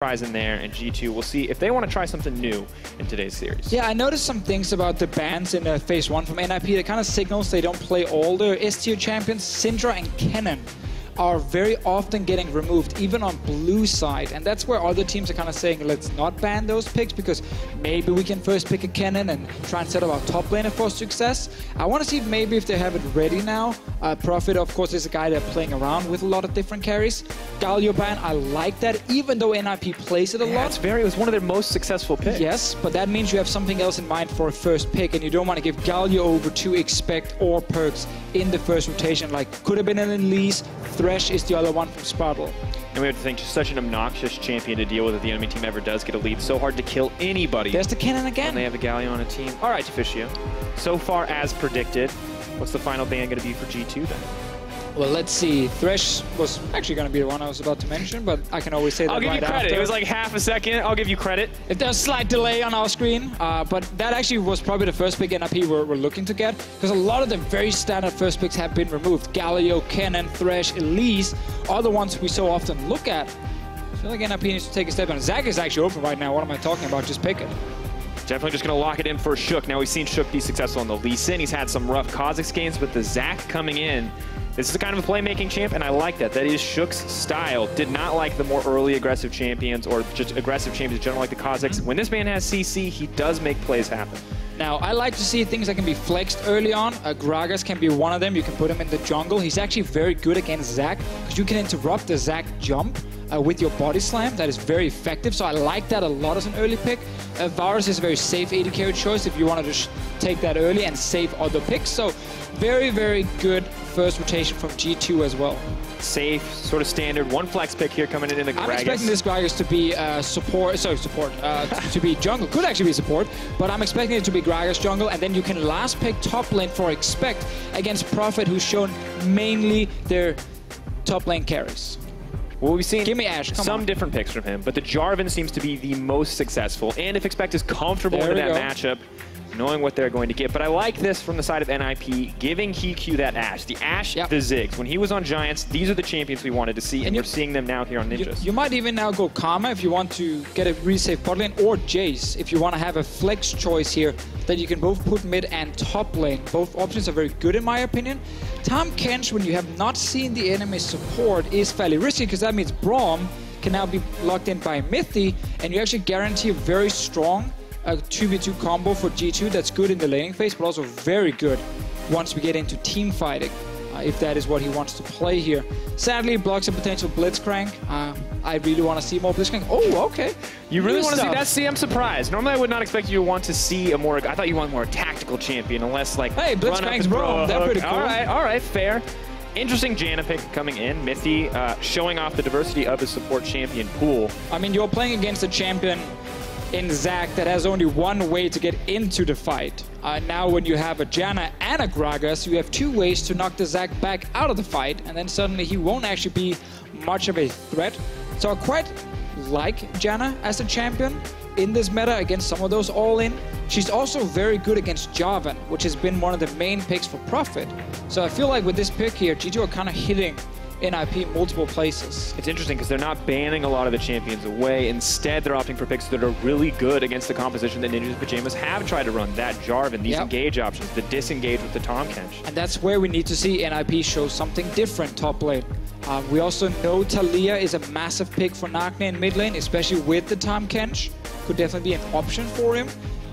prize in there, and G2, we'll see if they want to try something new in today's series. Yeah, I noticed some things about the bans in Phase 1 from NIP that kind of signals they don't play all their S-tier champions. Syndra and Kennen are very often getting removed, even on blue side, and that's where other teams are kind of saying, let's not ban those picks, because maybe we can first pick a Kennen and try and set up our top laner for success. I want to see if they have it ready now. Prophet, of course, is a guy that's playing around with a lot of different carries. Galio ban, I like that, even though NIP plays it a lot. It was one of their most successful picks. Yes, but that means you have something else in mind for a first pick, and you don't want to give Galio over to Expect or PerkZ in the first rotation. Like, could have been an Elise. Thresh is the other one from Sprattel. And we have to think, just such an obnoxious champion to deal with if the enemy team ever does get a lead. So hard to kill anybody. There's the Kennen again. And they have a Galio on a team. All right, Deficio. So far as predicted, what's the final ban going to be for G2 then? Well, let's see. Thresh was actually going to be the one I was about to mention, but I can always say that I'll give right you credit. after. It was like half a second. I'll give you credit. If there's a slight delay on our screen, but that actually was probably the first pick NIP we're looking to get, because a lot of the very standard first picks have been removed. Galio, Kennen, Thresh, Elise are the ones we so often look at. I feel like NIP needs to take a step, and Zach is actually open right now. What am I talking about? Just pick it. Definitely just going to lock it in for HeaQ. Now, we've seen HeaQ be successful on the Lucian. He's had some rough Kha'Zix games, but the Zach coming in, this is a kind of a playmaking champ, and I like that. That is HeaQ's style. Did not like the more early aggressive champions or just aggressive champions in general like the Kha'Zix. When this man has CC, he does make plays happen. Now, I like to see things that can be flexed early on. Gragas can be one of them. You can put him in the jungle. He's actually very good against Zac, because you can interrupt the Zac jump with your body slam. That is very effective, so I like that a lot as an early pick. Varus is a very safe AD carry choice if you want to just take that early and save other picks. So very, very good first rotation from G2 as well. Safe, sort of standard. One flex pick here coming in the Gragas. I'm expecting this Gragas to be to be jungle. Could actually be support, but I'm expecting it to be Gragas jungle, and then you can last pick top lane for Expect against Prophet, who's shown mainly their top lane carries. Well, we've seen Give me Ashe. some different picks from him, but the Jarvan seems to be the most successful. And if Expect is comfortable in that matchup, knowing what they're going to get. But I like this from the side of NIP, giving HeaQ that Ashe. The Ashe, the Ziggs. When he was on Giants, these are the champions we wanted to see, and we're seeing them now here on Ninjas. You might even now go Karma if you want to get a really safe bot lane, or Jace if you want to have a flex choice here that you can both put mid and top lane. Both options are very good in my opinion. Tahm Kench, when you have not seen the enemy support, is fairly risky, because that means Braum can now be locked in by Mithy, and you actually guarantee a very strong 2v2 combo for G2 that's good in the laning phase, but also very good once we get into team fighting, if that is what he wants to play here. Sadly, it blocks a potential Blitzcrank. I really want to see more Blitzcrank. Oh, okay. You really want to see that? See, I'm surprised. Normally, I would not expect you to want to see a more... I thought you want more tactical champion, unless, like... Hey, Blitzcrank's bro. They're pretty cool. All right, fair. Interesting Janna pick coming in. Mithy showing off the diversity of his support champion pool. I mean, you're playing against a champion in Zac that has only one way to get into the fight. Now when you have a Janna and a Gragas, you have two ways to knock the Zac back out of the fight, and then suddenly he won't actually be much of a threat. So I quite like Janna as a champion in this meta against some of those all-in. She's also very good against Jarvan, which has been one of the main picks for Prophet. So I feel like with this pick here, G2 are kind of hitting NIP multiple places. It's interesting because they're not banning a lot of the champions away. Instead, they're opting for picks that are really good against the composition that Ninjas Pyjamas have tried to run. That Jarvan, these engage options, the disengage with the Tahm Kench. And that's where we need to see NIP show something different top lane. We also know Talia is a massive pick for Nagne in mid lane, especially with the Tahm Kench. Could definitely be an option for him.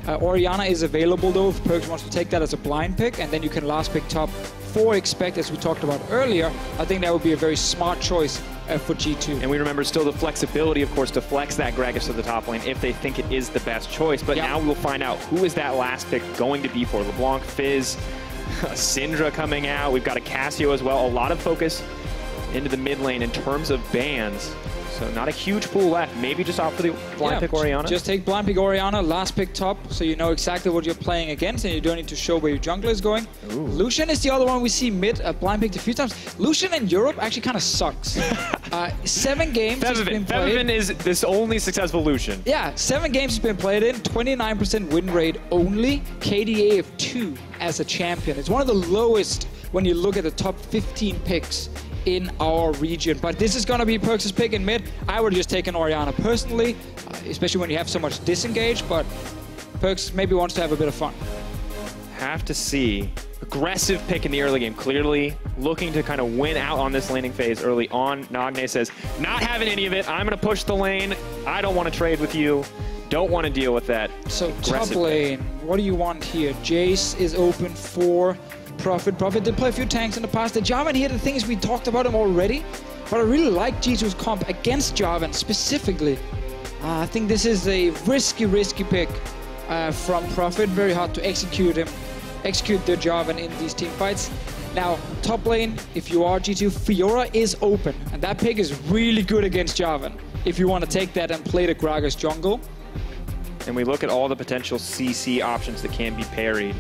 Orianna is available though if PerkZ wants to take that as a blind pick, and then you can last pick top for Expect, as we talked about earlier. I think that would be a very smart choice for G2. And we remember still the flexibility, of course, to flex that Gragas to the top lane if they think it is the best choice. But now we will find out who is that last pick going to be for. LeBlanc, Fizz, Syndra coming out. We've got a Cassio as well. A lot of focus into the mid lane in terms of bans. So not a huge pool left. Maybe just opt for the blind pick Orianna. Just take blind pick Orianna, last pick top, so you know exactly what you're playing against, and you don't need to show where your jungler is going. Ooh. Lucian is the other one we see mid, blind picked a few times. Lucian in Europe actually kind of sucks. 7 games he's been played. Zven is this only successful Lucian. Yeah, 7 games he's been played in, 29% win rate only, KDA of 2 as a champion. It's one of the lowest when you look at the top 15 picks in our region. But this is going to be PerkZ's pick in mid. I would just take an Orianna personally, especially when you have so much disengage, but PerkZ maybe wants to have a bit of fun. Have to see. Aggressive pick in the early game, clearly looking to kind of win out on this laning phase early on. Nagne says, not having any of it, I'm going to push the lane. I don't want to trade with you. Don't want to deal with that. So top lane, what do you want here? Jace is open for Prophet. Prophet did play a few tanks in the past. The Jarvan here, the thing is we talked about him already, but I really like G2's comp against Jarvan specifically. I think this is a risky pick from Prophet. Very hard to execute the Jarvan in these team fights. Now, top lane, if you are G2, Fiora is open, and that pick is really good against Jarvan if you want to take that and play the Gragas jungle. And we look at all the potential CC options that can be parried.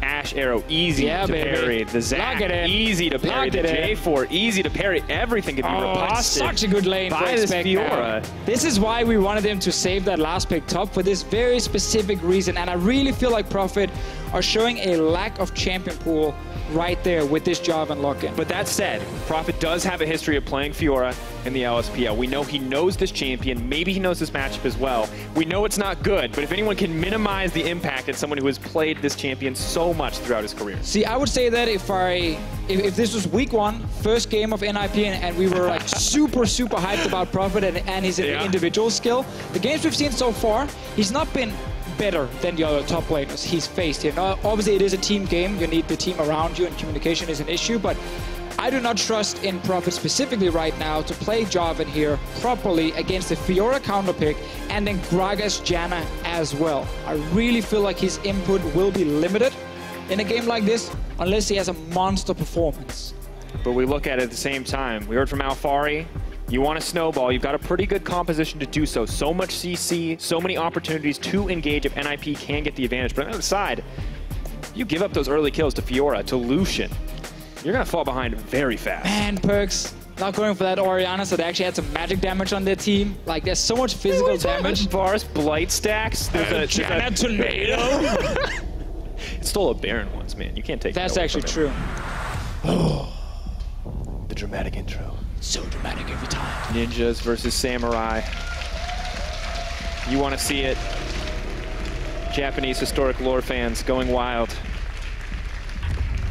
Ashe Arrow, easy to parry. The Zac, easy to parry. The J4, easy to parry. Everything can be riposted. Such a good lane by this Fiora. This is why we wanted him to save that last pick top for this very specific reason. And I really feel like Prophet are showing a lack of champion pool right there with this Jarvan lock-in. But that said, Prophet does have a history of playing Fiora in the LSPL. We know he knows this champion. Maybe he knows this matchup as well. We know it's not good, but if anyone can minimize the impact, it's someone who has played this champion so much throughout his career. See, I would say that if this was week 1, first game of NIP, and we were like super hyped about Prophet and his individual skill, the games we've seen so far, he's not been better than the other top laners he's faced here. Now, obviously, it is a team game. You need the team around you, and communication is an issue, but I do not trust in Prophet specifically right now to play Jarvan here properly against the Fiora counter pick and then Gragas Janna as well. I really feel like his input will be limited in a game like this unless he has a monster performance. But we look at it at the same time. We heard from Alfari. You want to snowball, you've got a pretty good composition to do so. So much CC, so many opportunities to engage if NIP can get the advantage. But on the other side, you give up those early kills to Fiora, to Lucian, you're going to fall behind very fast. And PerkZ not going for that Orianna, so they actually had some magic damage on their team. Like, there's so much physical damage. Varus blight stacks. There's a Janna tornado. It stole a Baron once, man. You can't take that. That's actually true. Oh, the dramatic intro. So dramatic every time. Ninjas versus Samurai. You want to see it. Japanese historic lore fans going wild.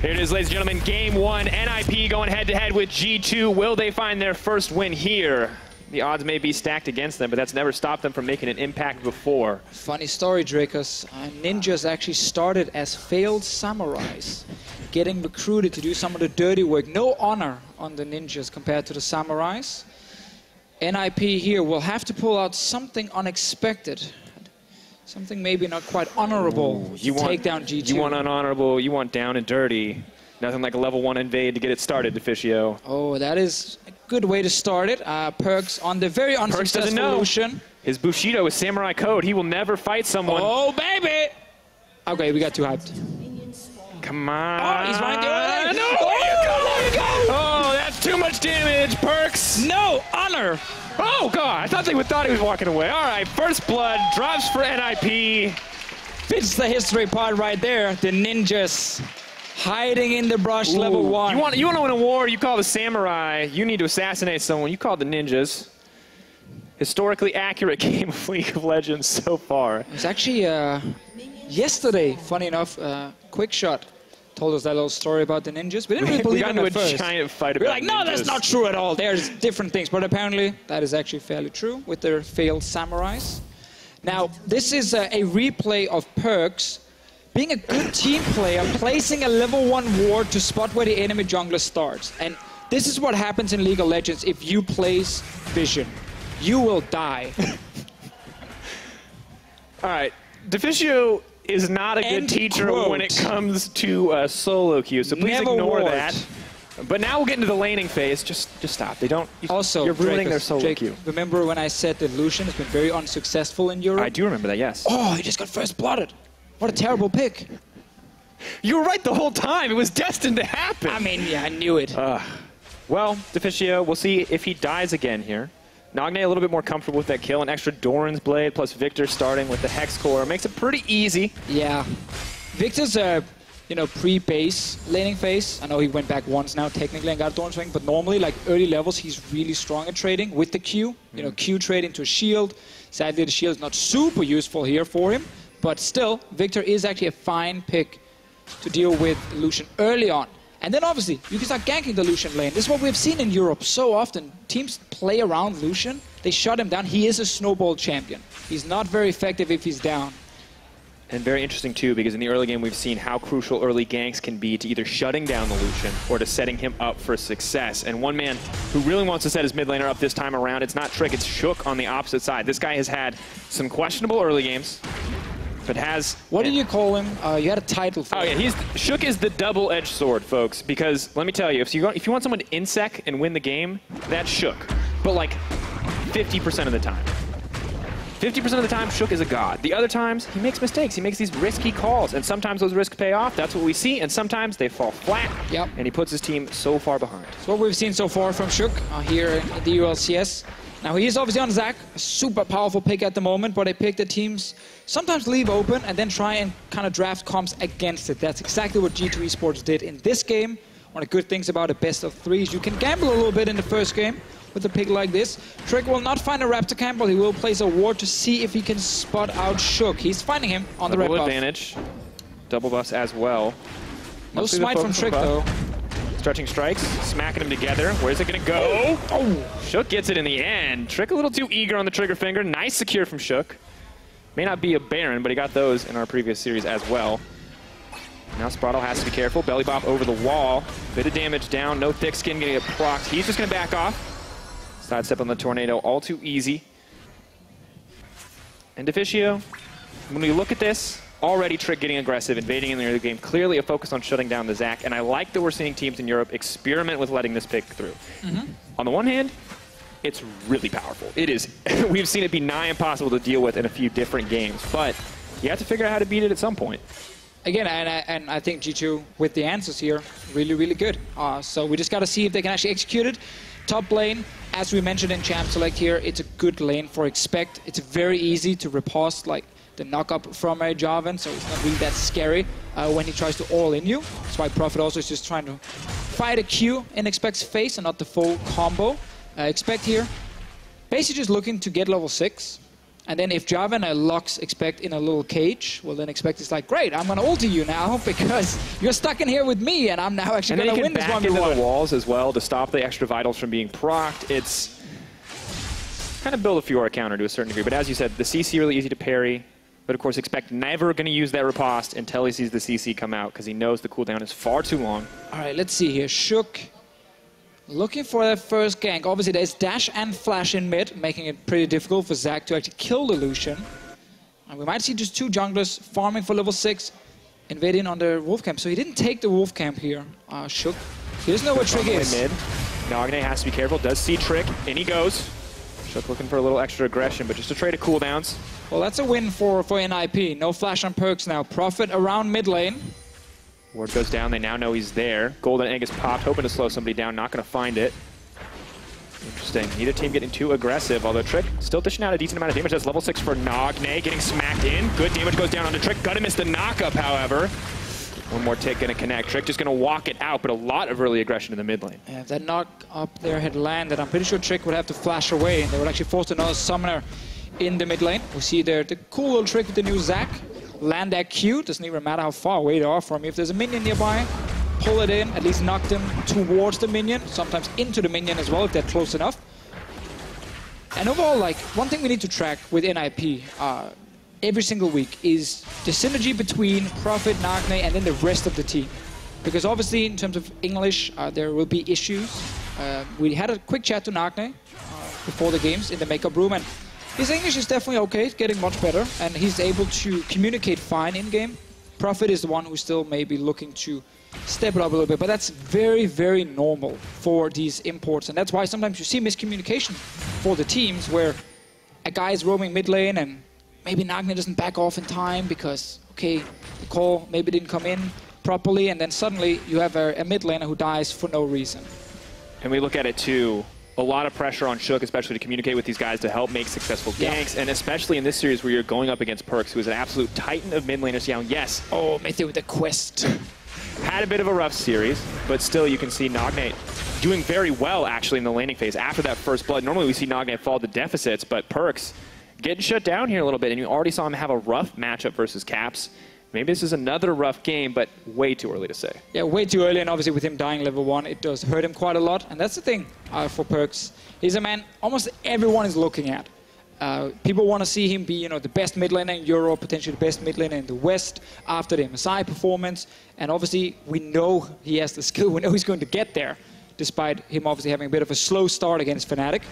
Here it is, ladies and gentlemen. Game 1. NIP going head-to-head with G2. Will they find their first win here? The odds may be stacked against them, but that's never stopped them from making an impact before. Funny story, Drakos. Ninjas actually started as failed samurais, getting recruited to do some of the dirty work. No honor on the ninjas compared to the samurais. NIP here will have to pull out something unexpected. Something maybe not quite honorable to take down G2. You want unhonorable, you want down and dirty. Nothing like a level 1 invade to get it started, Deficio. Oh, that is a good way to start it. PerkZ on the very unsuccessful Lucian. His Bushido is Samurai Code. He will never fight someone. Oh, baby! Okay, we got too hyped. Come on. Oh, he's running the other way. No, there you go. Oh, that's too much damage, PerkZ. No, honor. Oh, God. I thought they thought he was walking away. All right, first blood drops for NIP. Fits the history part right there. The ninjas hiding in the brush. Ooh. Level 1. You want to win a war, you call the samurai. You need to assassinate someone, you call the ninjas. Historically accurate game of League of Legends so far. It's actually yesterday, funny enough, QuickShot told us that little story about the ninjas. We didn't really believe it at first. We got into a giant fight about We're like, no, that's not true at all. There's different things. But apparently, that is actually fairly true with their failed samurais. Now, this is a replay of PerkZ being a good team player, placing a level 1 ward to spot where the enemy jungler starts. And this is what happens in League of Legends if you place Vision. You will die. All right. Deficio is not a good teacher when it comes to solo queue, so please ignore that. But now we'll get into the laning phase. Just stop. They don't. Also, you're ruining their solo queue. Remember when I said that Lucian has been very unsuccessful in Europe? I do remember that. Yes. Oh, he just got first blooded. What a terrible pick. You were right the whole time. It was destined to happen. I mean, yeah, I knew it. Well, Deficio, we'll see if he dies again here. Nagne a little bit more comfortable with that kill. An extra Doran's Blade plus Viktor starting with the Hex Core makes it pretty easy. Yeah. Viktor's you know, pre-base laning phase. I know he went back once now technically and got Thorn Swing, but normally, like early levels, he's really strong at trading with the Q. You know, Q trade into a shield. Sadly, the shield is not super useful here for him, but still, Viktor is actually a fine pick to deal with Lucian early on. And then obviously, you can start ganking the Lucian lane. This is what we've seen in Europe so often. Teams play around Lucian, they shut him down. He is a snowball champion. He's not very effective if he's down. And very interesting too, because in the early game we've seen how crucial early ganks can be to either shutting down the Lucian or to setting him up for success. And one man who really wants to set his mid laner up this time around, it's not Trick, it's HeaQ on the opposite side. This guy has had some questionable early games, but has... What did you call him? You had a title for him. Oh yeah, HeaQ is the double-edged sword, folks, because let me tell you, if you want someone to insec and win the game, that's HeaQ. But like 50% of the time. 50% of the time, HeaQ is a god. The other times, he makes mistakes. He makes these risky calls, and sometimes those risks pay off. That's what we see, and sometimes they fall flat, and he puts his team so far behind. That's what we've seen so far from HeaQ here in the EU LCS. Now, he is obviously on Zac, a super powerful pick at the moment, but a pick that teams sometimes leave open and then try and kind of draft comps against it. That's exactly what G2 eSports did in this game. One of the good things about a best of three is you can gamble a little bit in the first game with a pick like this. Trick will not find a Raptor camp, but he will place a ward to see if he can spot out HeaQ. He's finding him on the red buff. Advantage. Double buffs as well. No smite from Trick, though. Stretching strikes, smacking them together. Where's it going to go? Oh! HeaQ gets it in the end. Trick a little too eager on the trigger finger. Nice secure from HeaQ. May not be a Baron, but he got those in our previous series as well. Now Sprattel has to be careful. Belly bop over the wall. Bit of damage down. No thick skin getting it procced. He's just going to back off. Sidestep on the tornado, all too easy. And Deficio, when we look at this, already Trick getting aggressive, invading in the early game, clearly a focus on shutting down the Zac, and I like that we're seeing teams in Europe experiment with letting this pick through. On the one hand, it's really powerful. It is. We've seen it be nigh impossible to deal with in a few different games, but you have to figure out how to beat it at some point. Again, and I think G2, with the answers here, really, really good. So we just got to see if they can actually execute it. Top lane, as we mentioned in Champ Select here, it's a good lane for Expect. It's very easy to riposte like the knock-up from a Jarvan, so it's not really that scary when he tries to all-in you. That's why Prophet also is just trying to fight a Q in Expect's face and not the full combo. Expect here, basically just looking to get level 6. And then if Jarvan locks Expect in a little cage, well then Expect is like, great, I'm going to ulti you now because you're stuck in here with me and I'm now actually going to win this 1v1. And then you can back into the walls as well to stop the extra vitals from being procced. It's kind of build a Fiora counter to a certain degree. But as you said, the CC really easy to parry. But of course, Expect never going to use that riposte until he sees the CC come out because he knows the cooldown is far too long. All right, let's see here. HeaQ looking for that first gank. Obviously, there's dash and flash in mid, making it pretty difficult for Zac to actually kill the Lucian. And we might see just two junglers farming for level 6, invading on the wolf camp. So he didn't take the wolf camp here, HeaQ. He doesn't know where Trick is. Mid. Nagne has to be careful, does see Trick, in he goes. HeaQ looking for a little extra aggression, but just to trade of cooldowns. Well, that's a win for NIP. No flash on PerkZ now. Prophet around mid lane. Ward goes down, they now know he's there. Golden egg is popped, hoping to slow somebody down, not going to find it. Interesting. Neither team getting too aggressive, although Trick still dishing out a decent amount of damage. That's level 6 for Nagne, getting smacked in. Good damage goes down onto Trick. Gonna miss the knockup, however. One more tick gonna connect. Trick just gonna walk it out, but a lot of early aggression in the mid lane. Yeah, if that knock up there had landed, I'm pretty sure Trick would have to flash away, and they would actually force another summoner in the mid lane. We see there the cool little trick with the new Zac. Land that Q, doesn't even matter how far away they are from you. If there's a minion nearby, pull it in, at least knock them towards the minion, sometimes into the minion as well if they're close enough. And overall, like, one thing we need to track with NIP every single week is the synergy between Prophet, Nagne, and then the rest of the team. Because obviously, in terms of English, there will be issues. We had a quick chat to Nagne before the games in the makeup room, and his English is definitely okay, it's getting much better, and he's able to communicate fine in-game. Prophet is the one who's still maybe looking to step it up a little bit, but that's very, very normal for these imports, and that's why sometimes you see miscommunication for the teams where a guy is roaming mid lane and maybe Nagne doesn't back off in time because, okay, the call maybe didn't come in properly, and then suddenly you have a mid laner who dies for no reason. And we look at it too, a lot of pressure on HeaQ, especially to communicate with these guys to help make successful ganks, and especially in this series where you're going up against PerkZ, who is an absolute titan of mid laners. Yes. Oh, Mithy with the quest. had a bit of a rough series, but still you can see Nagne doing very well actually in the laning phase after that first blood. Normally we see Nagne fall to deficits, but PerkZ getting shut down here a little bit, and you already saw him have a rough matchup versus Caps. Maybe this is another rough game, but way too early to say. Yeah, way too early, and obviously with him dying level 1, it does hurt him quite a lot. And that's the thing for PerkZ. He's a man almost everyone is looking at. People want to see him be, you know, the best mid laner in Europe, potentially the best mid laner in the West after the MSI performance. And obviously, we know he has the skill. We know he's going to get there, despite him obviously having a bit of a slow start against Fnatic.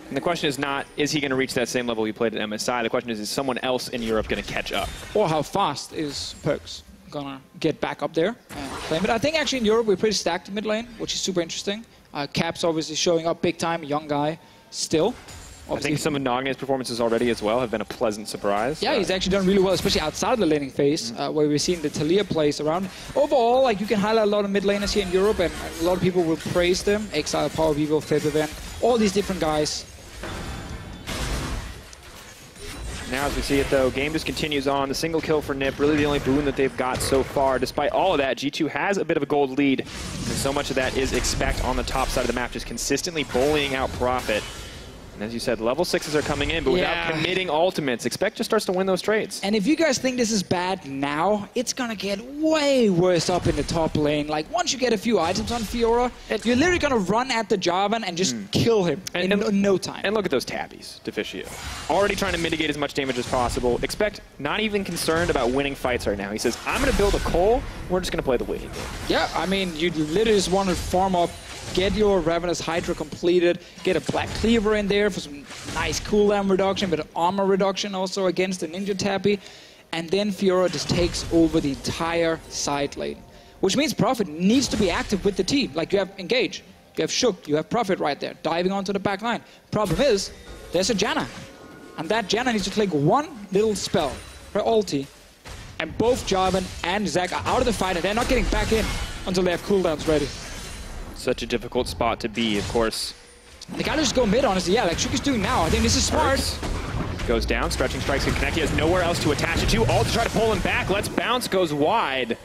And the question is not, is he going to reach that same level he played at MSI? The question is someone else in Europe going to catch up? Or how fast is PerkZ going to get back up there and claim it? I think actually in Europe we're pretty stacked mid lane, which is super interesting. Caps obviously showing up big time, young guy still. Obviously, I think some of Nagne's performances already as well have been a pleasant surprise. Yeah, he's actually done really well, especially outside of the laning phase, where we've seen the Talia plays around. Overall, like, you can highlight a lot of mid laners here in Europe, and a lot of people will praise them. Exile, Power Vivo, Febiven, all these different guys. Now as we see it though, game just continues on. The single kill for NIP, really the only boon that they've got so far. Despite all of that, G2 has a bit of a gold lead. And so much of that is expect on the top side of the map, just consistently bullying out Profit. And as you said, level 6s are coming in, but without committing ultimates. Expect just starts to win those trades. And if you guys think this is bad now, it's gonna get way worse up in the top lane. Like, once you get a few items on Fiora, you're literally gonna run at the Jarvan and just kill him in no time. And look at those tabbies, Deficio. Already trying to mitigate as much damage as possible. Expect not even concerned about winning fights right now. He says, I'm gonna build a Cole, we're just gonna play the waiting game. Yeah, I mean, you literally just want to farm up, get your Ravenous Hydra completed, get a Black Cleaver in there for some nice cooldown reduction, but armor reduction also against the Ninja Tappy. And then Fiora just takes over the entire side lane. Which means Profit needs to be active with the team. Like, you have Engage, you have HeaQ, you have Profit right there, diving onto the back line. Problem is, there's a Janna. And that Janna needs to click one little spell, her ulti. And both Jarvan and Zac are out of the fight, and they're not getting back in until they have cooldowns ready. Such a difficult spot to be, of course. They gotta just go mid, honestly. Yeah, like HeaQ is doing now. I think this is smart. Goes down, stretching strikes can connect. He has nowhere else to attach it to. All to try to pull him back. Let's bounce, goes wide.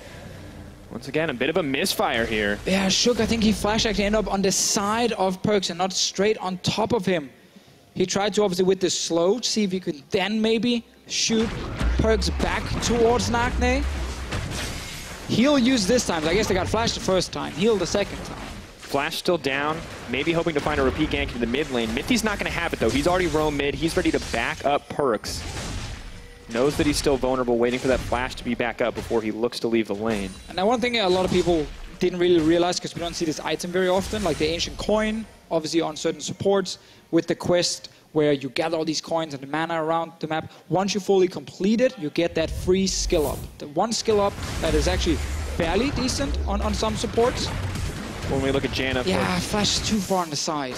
Once again, a bit of a misfire here. Yeah, HeaQ, I think he flashed actually ended up on the side of PerkZ and not straight on top of him. He tried to, obviously, with the slow, see if he could then maybe shoot PerkZ back towards Nagne. He'll use this time. I guess they got flashed the first time. Heal the second time. Flash still down, maybe hoping to find a repeat gank in the mid lane. Mithy's not going to have it though. He's already roamed mid. He's ready to back up PerkZ. Knows that he's still vulnerable, waiting for that flash to be back up before he looks to leave the lane. And now one thing a lot of people didn't really realize, because we don't see this item very often, like the Ancient Coin, obviously on certain supports, with the quest where you gather all these coins and the mana around the map. Once you fully complete it, you get that free skill up. The one skill up that is actually fairly decent on some supports. When we look at Janna. Yeah, flash is too far on the side.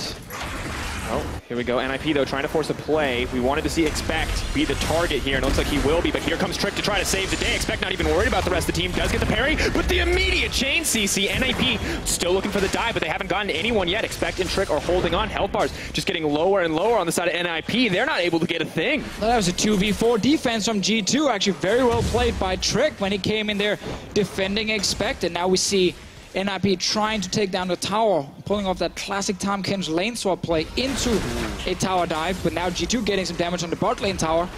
Oh, here we go. NIP, though, trying to force a play. We wanted to see Expect be the target here, and it looks like he will be, but here comes Trick to try to save the day. Expect not even worried about the rest of the team. Does get the parry, but the immediate chain CC. NIP still looking for the dive, but they haven't gotten anyone yet. Expect and Trick are holding on. Health bars just getting lower and lower on the side of NIP. They're not able to get a thing. Well, that was a 2v4 defense from G2. Actually, very well played by Trick when he came in there defending Expect, and now we see NIP trying to take down the tower, pulling off that classic Tahm Kench lane swap play into a tower dive, but now G2 getting some damage on the bot lane tower.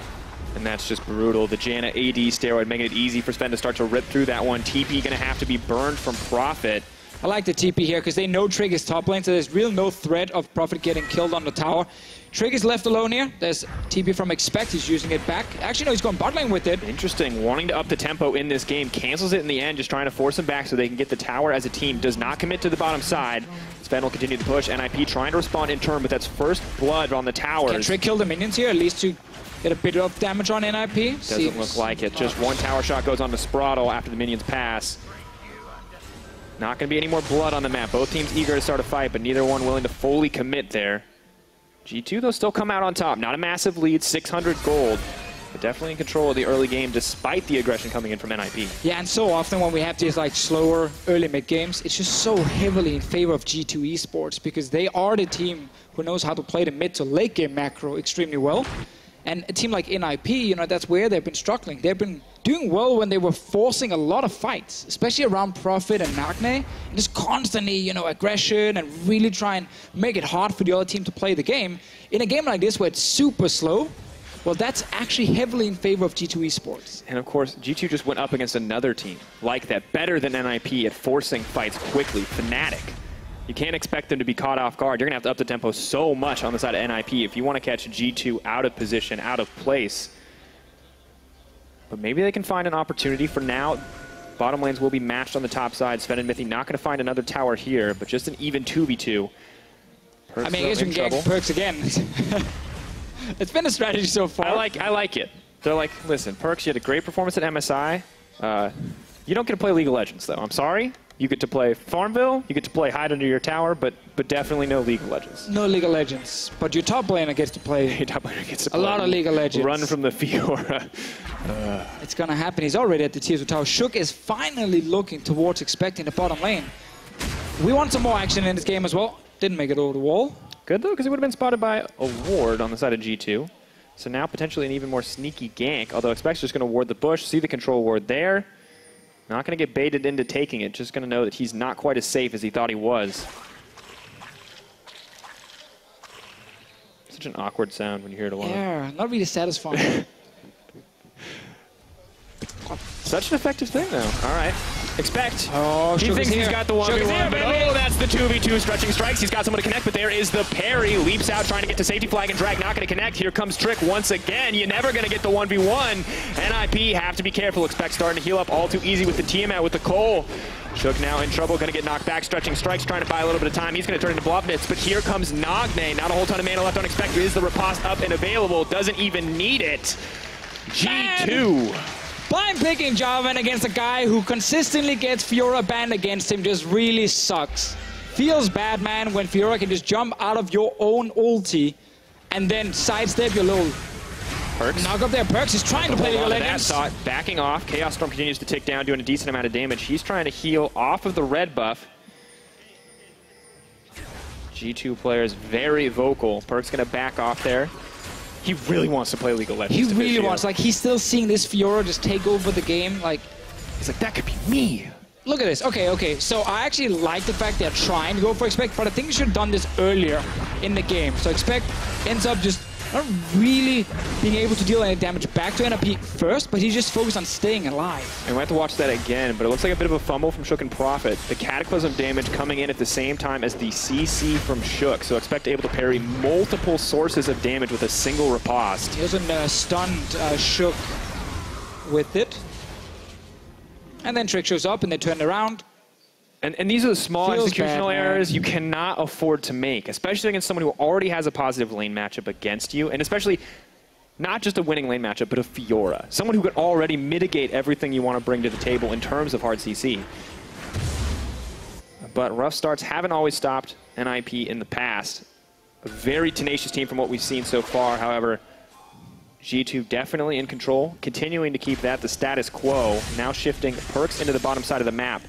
And that's just brutal. The Janna AD steroid making it easy for Zven to start to rip through that one. TP gonna have to be burned from Profit. I like the TP here because they know Trick is top lane, so there's real no threat of Profit getting killed on the tower. Trick is left alone here. There's TP from Expect. He's using it back. Actually, no, he's going bot lane with it. Interesting. Wanting to up the tempo in this game. Cancels it in the end, just trying to force him back so they can get the tower as a team. Does not commit to the bottom side. Zven will continue to push. NIP trying to respond in turn, but that's first blood on the towers. Can Trick kill the minions here, at least to get a bit of damage on NIP? Doesn't look like it. Just one tower shot goes on to Sprattel after the minions pass. Not going to be any more blood on the map. Both teams eager to start a fight, but neither one willing to fully commit there. G2, though, still come out on top. Not a massive lead, 600 gold, but definitely in control of the early game despite the aggression coming in from NIP. Yeah, and so often when we have these like slower early mid games, it's just so heavily in favor of G2 eSports because they are the team who knows how to play the mid to late game macro extremely well. And a team like NIP, you know, that's where they've been struggling. They've been doing well when they were forcing a lot of fights, especially around Prophet and Nagne, and just constantly, you know, aggression and really try and make it hard for the other team to play the game. In a game like this where it's super slow, well, that's actually heavily in favor of G2 eSports. And of course, G2 just went up against another team like that, better than NIP at forcing fights quickly, Fnatic. You can't expect them to be caught off guard. You're going to have to up the tempo so much on the side of NIP if you want to catch G2 out of position, out of place. But maybe they can find an opportunity. For now, bottom lanes will be matched on the top side. Zven and Mithy not going to find another tower here, but just an even 2v2. I mean, I guess we can get PerkZ again. It's been a strategy so far. I like it. They're like, listen, PerkZ, you had a great performance at MSI. You don't get to play League of Legends, though. I'm sorry. You get to play Farmville, you get to play hide under your tower, but definitely no League of Legends. No League of Legends, but your top laner gets to play. Your top laner gets to play a lot of League of Legends. Run from the Fiora. It's gonna happen. He's already at the tier 2 tower. HeaQ is finally looking towards expecting the bottom lane. We want some more action in this game as well. Didn't make it over the wall. Good though, because it would have been spotted by a ward on the side of G2. So now potentially an even more sneaky gank, although Expect's just going to ward the bush, see the control ward there. Not going to get baited into taking it, just going to know that he's not quite as safe as he thought he was. Such an awkward sound when you hear it alone. Yeah, not really satisfying. Such an effective thing, though. All right. Expect. Oh, he thinks he's got the 1v1, but oh, that's the 2v2 stretching strikes. He's got someone to connect, but there is the parry. Leaps out, trying to get to safety flag, and Drag not going to connect. Here comes Trick once again. You're never going to get the 1v1. NIP have to be careful. Expect starting to heal up all too easy with the Tiamat, with the Cole. HeaQ now in trouble, going to get knocked back. Stretching strikes, trying to buy a little bit of time. He's going to turn into bluff nits, but here comes Nagne. Not a whole ton of mana left on Expect. Is the riposte up and available? Doesn't even need it. G2. Blind picking Jarvan against a guy who consistently gets Fiora banned against him just really sucks. Feels bad, man, when Fiora can just jump out of your own ulti and then sidestep your little PerkZ. knock up there. PerkZ is trying to play League of Legends. Backing off. Chaos Storm continues to tick down, doing a decent amount of damage. He's trying to heal off of the red buff. G2 player is very vocal. PerkZ going to back off there. He really wants to play League of Legends. He really wants. Like, he's still seeing this Fiora just take over the game. Like, he's like, that could be me. Look at this. Okay. So I actually like the fact they're trying to go for Expect, but I think you should have done this earlier in the game. So Expect ends up just not really being able to deal any damage back to NIP first, but he's just focused on staying alive. And we have to watch that again, but it looks like a bit of a fumble from HeaQ and Prophet. The Cataclysm damage coming in at the same time as the CC from HeaQ, so Expect able to parry multiple sources of damage with a single riposte. He doesn't stunned HeaQ with it. And then Trick shows up and they turn around. And these are the small executional errors you cannot afford to make, especially against someone who already has a positive lane matchup against you, and especially not just a winning lane matchup, but a Fiora. Someone who can already mitigate everything you want to bring to the table in terms of hard CC. But rough starts haven't always stopped NIP in the past. A very tenacious team from what we've seen so far, however. G2 definitely in control, continuing to keep that the status quo, now shifting PerkZ into the bottom side of the map.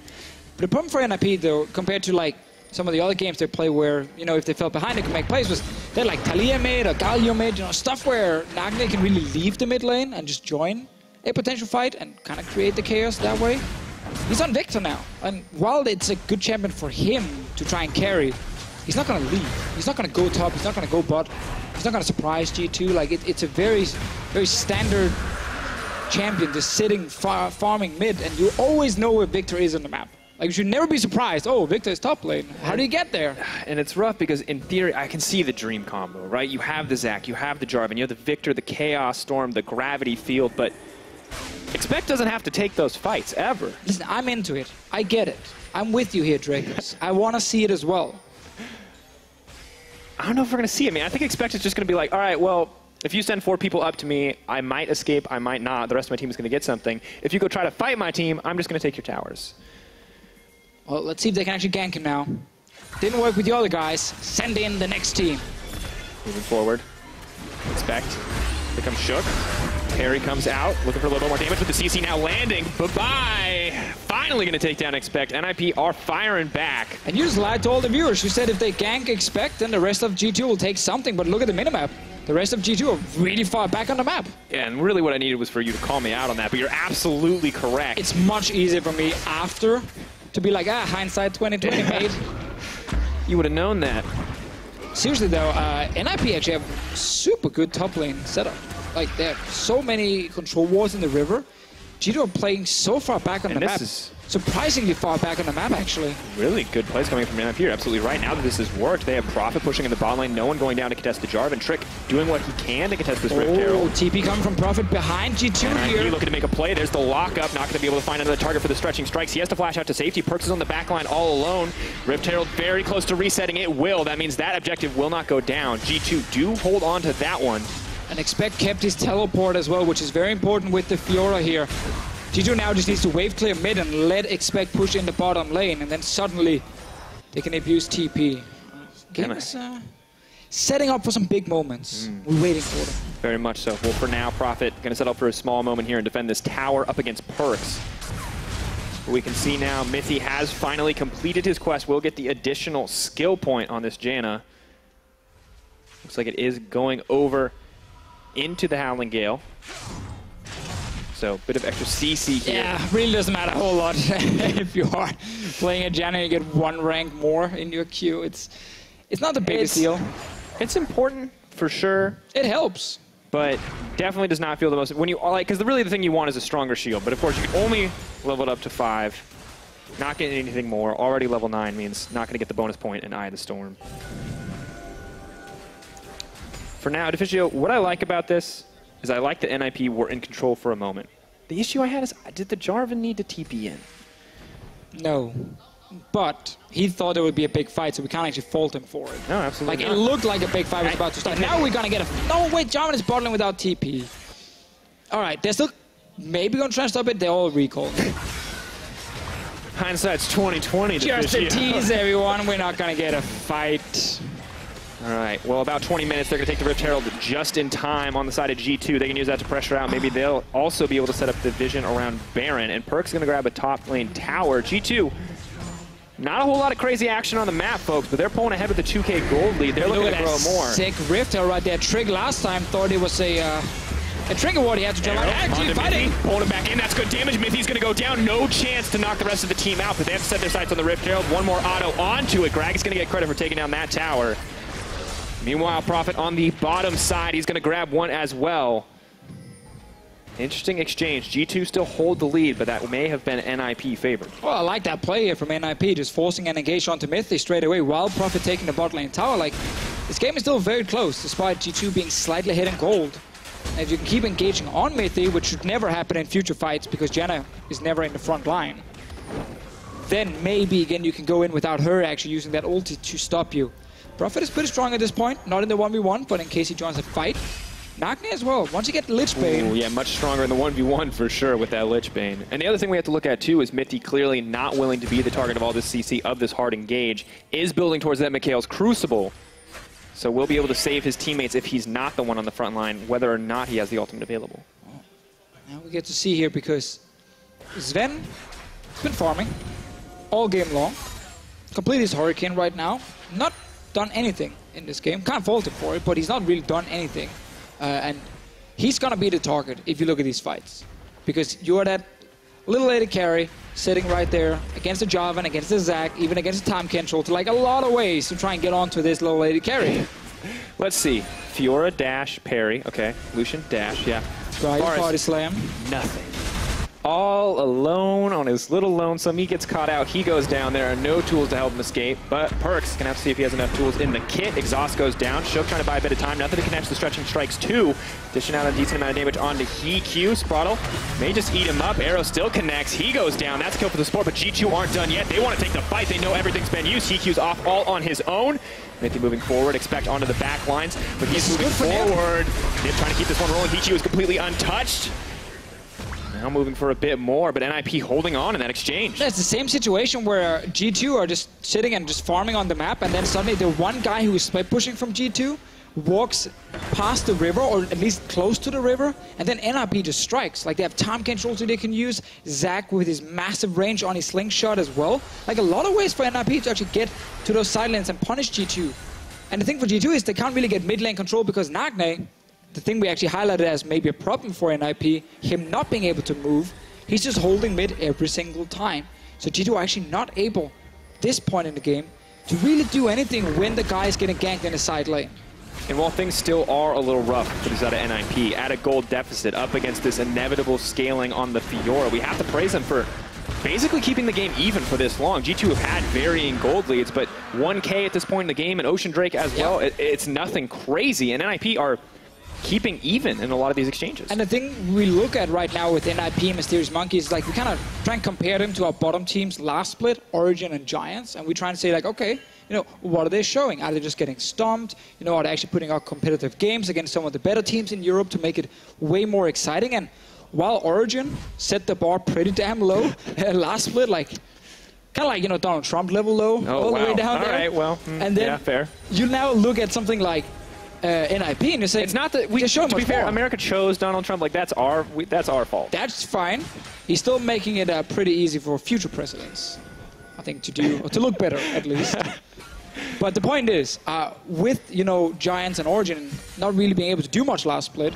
But the problem for NIP, though, compared to like some of the other games they play where, you know, if they fell behind, they could make plays, was they're like Talia mid or Galio mid, you know, stuff where Nagne can really leave the mid lane and just join a potential fight and kind of create the chaos that way. He's on Viktor now, and while it's a good champion for him to try and carry, he's not going to leave. He's not going to go top, he's not going to go bot, he's not going to surprise G2. Like, it's a very, very standard champion just sitting farming mid, and you always know where Viktor is on the map. Like, you should never be surprised. Oh, Viktor is top lane. How do you get there? And it's rough because, in theory, I can see the dream combo, right? You have the Zac, you have the Jarvan, you have the Viktor, the Chaos Storm, the Gravity Field, but Expect doesn't have to take those fights, ever. Listen, I'm into it. I get it. I'm with you here, Drakos. I want to see it as well. I don't know if we're going to see it. I mean, I think Expect is just going to be like, all right, well, if you send 4 people up to me, I might escape, I might not. The rest of my team is going to get something. If you go try to fight my team, I'm just going to take your towers. Well, let's see if they can actually gank him now. Didn't work with the other guys. Send in the next team. Moving forward. Expect. Here comes HeaQ. Parry comes out, looking for a little bit more damage with the CC now landing. Bye-bye. Finally going to take down Expect. NIP are firing back. And you just lied to all the viewers. You said if they gank Expect, then the rest of G2 will take something. But look at the minimap. The rest of G2 are really far back on the map. Yeah, and really what I needed was for you to call me out on that, but you're absolutely correct. It's much easier for me after to be like, hindsight 2020, mate. You would have known that. Seriously though, NIP actually have super good top lane setup. Like, they have so many control wards in the river. G2 are playing so far back on the map. Surprisingly far back on the map, actually. Really good plays coming from NIP. You're absolutely right. Now that this has worked, they have Prophet pushing in the bot lane. No one going down to contest the Jarvan. Trick doing what he can to contest this Rift Herald. TP coming from Prophet behind G2 here. Looking to make a play. There's the lockup. Not going to be able to find another target for the stretching strikes. He has to flash out to safety. PerkZ is on the back line all alone. Rift Herald very close to resetting. It will. That means that objective will not go down. G2 do hold on to that one. And expect kept his teleport as well, which is very important with the Fiora here. G2 now just needs to wave clear mid and let expect push in the bottom lane, and then suddenly they can abuse TP. Game is setting up for some big moments. We're waiting for them. Very much so. Well, for now, Prophet going to set up for a small moment here and defend this tower up against PerkZ. We can see now Mithy has finally completed his quest. We'll get the additional skill point on this Janna. Looks like it is going over into the Howling Gale. So, a bit of extra CC here. Yeah, really doesn't matter a whole lot. If you are playing a Janna, you get one rank more in your queue. It's not the biggest deal. It's important, for sure. It helps. But definitely does not feel the most... When you like, because really the thing you want is a stronger shield. But of course, you can only level it up to 5. Not getting anything more. Already level 9 means not going to get the bonus point in Eye of the Storm. For now, Deficio, what I like about this is I like that NIP were in control for a moment. The issue I had is, did the Jarvan need to TP in? No. But he thought it would be a big fight, so we can't actually fault him for it. No, absolutely not. It looked like a big fight was about to start. Now we're going to get a... No, wait, Jarvan is bottling without TP. All right, they're still maybe going to try and stop it. They're all recalled. Hindsight's 2020. Just a tease, everyone. We're not going to get a fight. All right, well, about 20 minutes. They're going to take the Rift Herald just in time on the side of G2. They can use that to pressure out. Maybe they'll also be able to set up the vision around Baron. And PerkZ going to grab a top lane tower. G2, not a whole lot of crazy action on the map, folks, but they're pulling ahead with the 2K gold lead. They're looking to grow more. Sick Rift Herald right there. Trig last time thought it was a trigger ward he had to jump out. Actually fighting. Mithy, pulling it back in. That's good damage. Mithy's going to go down. No chance to knock the rest of the team out, but they have to set their sights on the Rift Herald. One more auto onto it. Gragas going to get credit for taking down that tower. Meanwhile, Prophet on the bottom side, he's going to grab one as well. Interesting exchange. G2 still hold the lead, but that may have been NIP favored. Well, I like that play here from NIP, just forcing an engage onto Mithy straight away while Prophet taking the bot lane tower. Like, this game is still very close, despite G2 being slightly ahead in gold. And if you can keep engaging on Mithy, which should never happen in future fights because Janna is never in the front line, then maybe again you can go in without her actually using that ulti to stop you. Prophet is pretty strong at this point, not in the 1v1, but in case he joins a fight. Nagne as well, once you get Lich Bane. Ooh, yeah, much stronger in the 1v1 for sure with that Lich Bane. And the other thing we have to look at too is Mithy clearly not willing to be the target of all this CC, of this hard engage, is building towards that Mikhail's Crucible. So we'll be able to save his teammates if he's not the one on the front line, whether or not he has the ultimate available. Now we get to see here because Zven has been farming all game long. Complete his Hurricane right now. Not done anything in this game. Can't fault him for it, but he's not really done anything. And he's gonna be the target if you look at these fights. Because you're that little lady carry sitting right there against the Jarvan, against the Zac, even against the Tahm Kench, to like a lot of ways to try and get onto this little lady carry. Let's see. Fiora, dash, parry. Okay. Lucian, dash, yeah. Party slam. Nothing. All alone on his little lonesome. He gets caught out. He goes down. There are no tools to help him escape, but PerkZ can have to see if he has enough tools in the kit. Exhaust goes down. Shook trying to buy a bit of time. Nothing to connect the stretching strikes too. Dishing out a decent amount of damage onto HeaQ. Sprattel may just eat him up. Arrow still connects. He goes down. That's a kill for the support, but G2 aren't done yet. They want to take the fight. They know everything's been used. HeaQ's off all on his own. Mithy moving forward, expect onto the back lines, but he's moving forward. Nip trying to keep this one rolling. HeaQ is completely untouched. Now moving for a bit more, but NIP holding on in that exchange. It's the same situation where G2 are just sitting and just farming on the map, and then suddenly the one guy who is split pushing from G2 walks past the river, or at least close to the river, and then NIP just strikes. Like, they have Tahm Kench also they can use, Zac with his massive range on his slingshot as well. Like, a lot of ways for NIP to actually get to those side lanes and punish G2. And the thing for G2 is they can't really get mid lane control because Nagne, the thing we actually highlighted as maybe a problem for NIP, him not being able to move, he's just holding mid every single time. So G2 are actually not able, this point in the game, to really do anything when the guy is getting ganked in the side lane. And while things still are a little rough for these out of NIP, at a gold deficit up against this inevitable scaling on the Fiora, we have to praise them for basically keeping the game even for this long. G2 have had varying gold leads, but 1K at this point in the game, and Ocean Drake as well, it's nothing crazy. And NIP are keeping even in a lot of these exchanges. And the thing we look at right now with NIP and Mysterious Monkeys is like we kind of try and compare them to our bottom teams last split, Origin and Giants, and we try and say like, okay, you know, what are they showing? Are they just getting stomped? You know, are they actually putting out competitive games against some of the better teams in Europe to make it way more exciting? And while Origin set the bar pretty damn low last split, like kind of like, you know, Donald Trump level low, all the way down there. All right, well, and then yeah, fair. You now look at something like NIP and you say it's not that we show to be fair, America chose Donald Trump. Like that's our fault. That's fine. He's still making it pretty easy for future presidents, I think, to do or to look better at least. But the point is, with, you know, Giants and Origin not really being able to do much last split,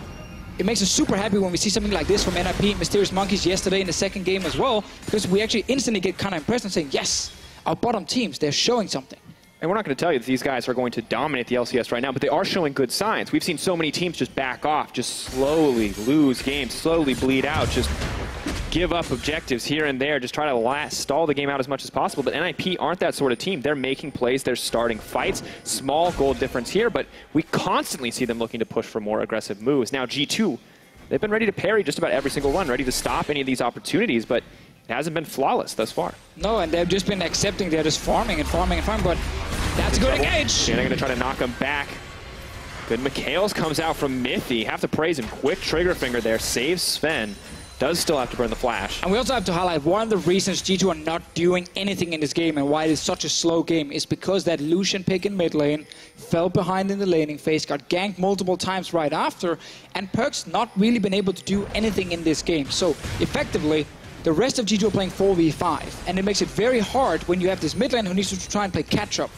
it makes us super happy when we see something like this from NIP, Mysterious Monkeys yesterday in the second game as well, because we actually instantly get kind of impressed and saying, yes, our bottom teams, they're showing something. And we're not going to tell you that these guys are going to dominate the LCS right now, but they are showing good signs. We've seen so many teams just back off, just slowly lose games, slowly bleed out, just give up objectives here and there, just try to stall the game out as much as possible. But NIP aren't that sort of team. They're making plays, they're starting fights. Small gold difference here, but we constantly see them looking to push for more aggressive moves. Now G2, they've been ready to parry just about every single run, ready to stop any of these opportunities, but it hasn't been flawless thus far. No, and they've just been accepting, they're just farming and farming and farming, but that's a good engage. Yeah, they're going to try to knock him back. Good Mikhails comes out from Mithy. Have to praise him. Quick trigger finger there. Saves Zven. Does still have to burn the flash. And we also have to highlight one of the reasons G2 are not doing anything in this game and why it is such a slow game is because that Lucian pick in mid lane fell behind in the laning phase, got ganked multiple times right after, and PerkZ not really been able to do anything in this game. So effectively, the rest of G2 are playing 4v5, and it makes it very hard when you have this mid lane who needs to try and play catch-up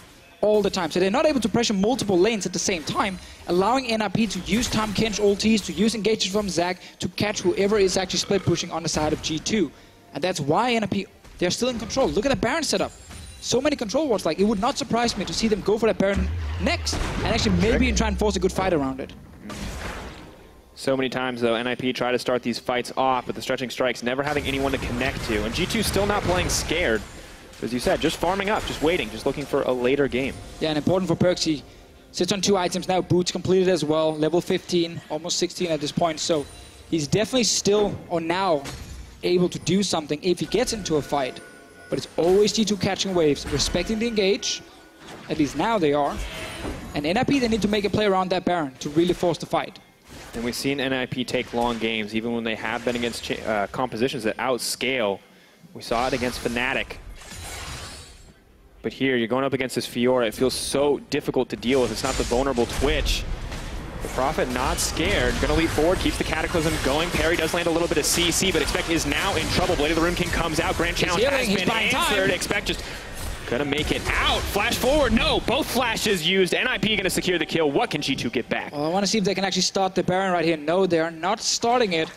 all the time. So they're not able to pressure multiple lanes at the same time, allowing NIP to use Tahm Kench ultis, to use engages from Zac, to catch whoever is actually split pushing on the side of G2. And that's why NIP, they're still in control. Look at the Baron setup. So many control wards, like it would not surprise me to see them go for that Baron next, and actually maybe try and force a good fight around it. So many times, though, NIP try to start these fights off, but the stretching strikes never having anyone to connect to. And G2 still not playing scared. As you said, just farming up, just waiting, just looking for a later game. Yeah, and important for PerkZ, he sits on 2 items now, boots completed as well, level 15, almost 16 at this point. So he's definitely still, or now, able to do something if he gets into a fight. But it's always G2 catching waves, respecting the engage. At least now they are. And NIP, they need to make a play around that Baron to really force the fight. And we've seen NIP take long games, even when they have been against compositions that outscale. We saw it against Fnatic. But here, you're going up against this Fiora. It feels so difficult to deal with. It's not the vulnerable Twitch. The Prophet not scared. Going to leap forward, keeps the Cataclysm going. Parry does land a little bit of CC, but Expect is now in trouble. Blade of the Rune King comes out. Grand Challenge has been answered. Expect just gonna make it out. Flash forward. No, both flashes used. NIP gonna secure the kill. What can G2 get back? Well, I want to see if they can actually start the Baron right here. No, they are not starting it.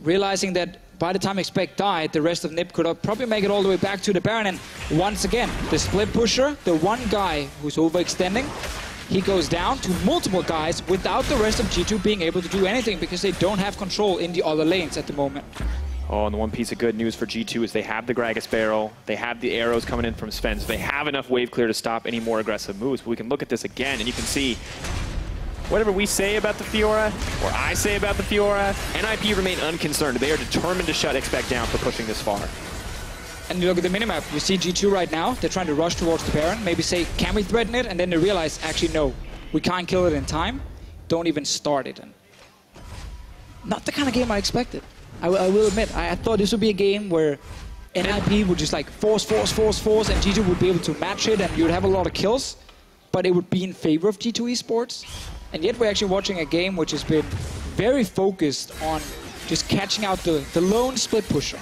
Realizing that by the time Expect died, the rest of NIP could probably make it all the way back to the Baron. And once again, the split pusher, the one guy who's overextending, he goes down to multiple guys without the rest of G2 being able to do anything because they don't have control in the other lanes at the moment. Oh, and the one piece of good news for G2 is they have the Gragas barrel, they have the arrows coming in from Zven, so they have enough wave clear to stop any more aggressive moves. But we can look at this again, and you can see whatever we say about the Fiora, or I say about the Fiora, NIP remain unconcerned. They are determined to shut Expect down for pushing this far. And you look at the minimap, you see G2 right now, they're trying to rush towards the Baron, maybe say, can we threaten it? And then they realize, actually no, we can't kill it in time, don't even start it. And not the kind of game I expected. I will admit, I thought this would be a game where NIP would just like force, and G2 would be able to match it, and you would have a lot of kills, but it would be in favor of G2 eSports. And yet we're actually watching a game which has been very focused on just catching out the lone split pusher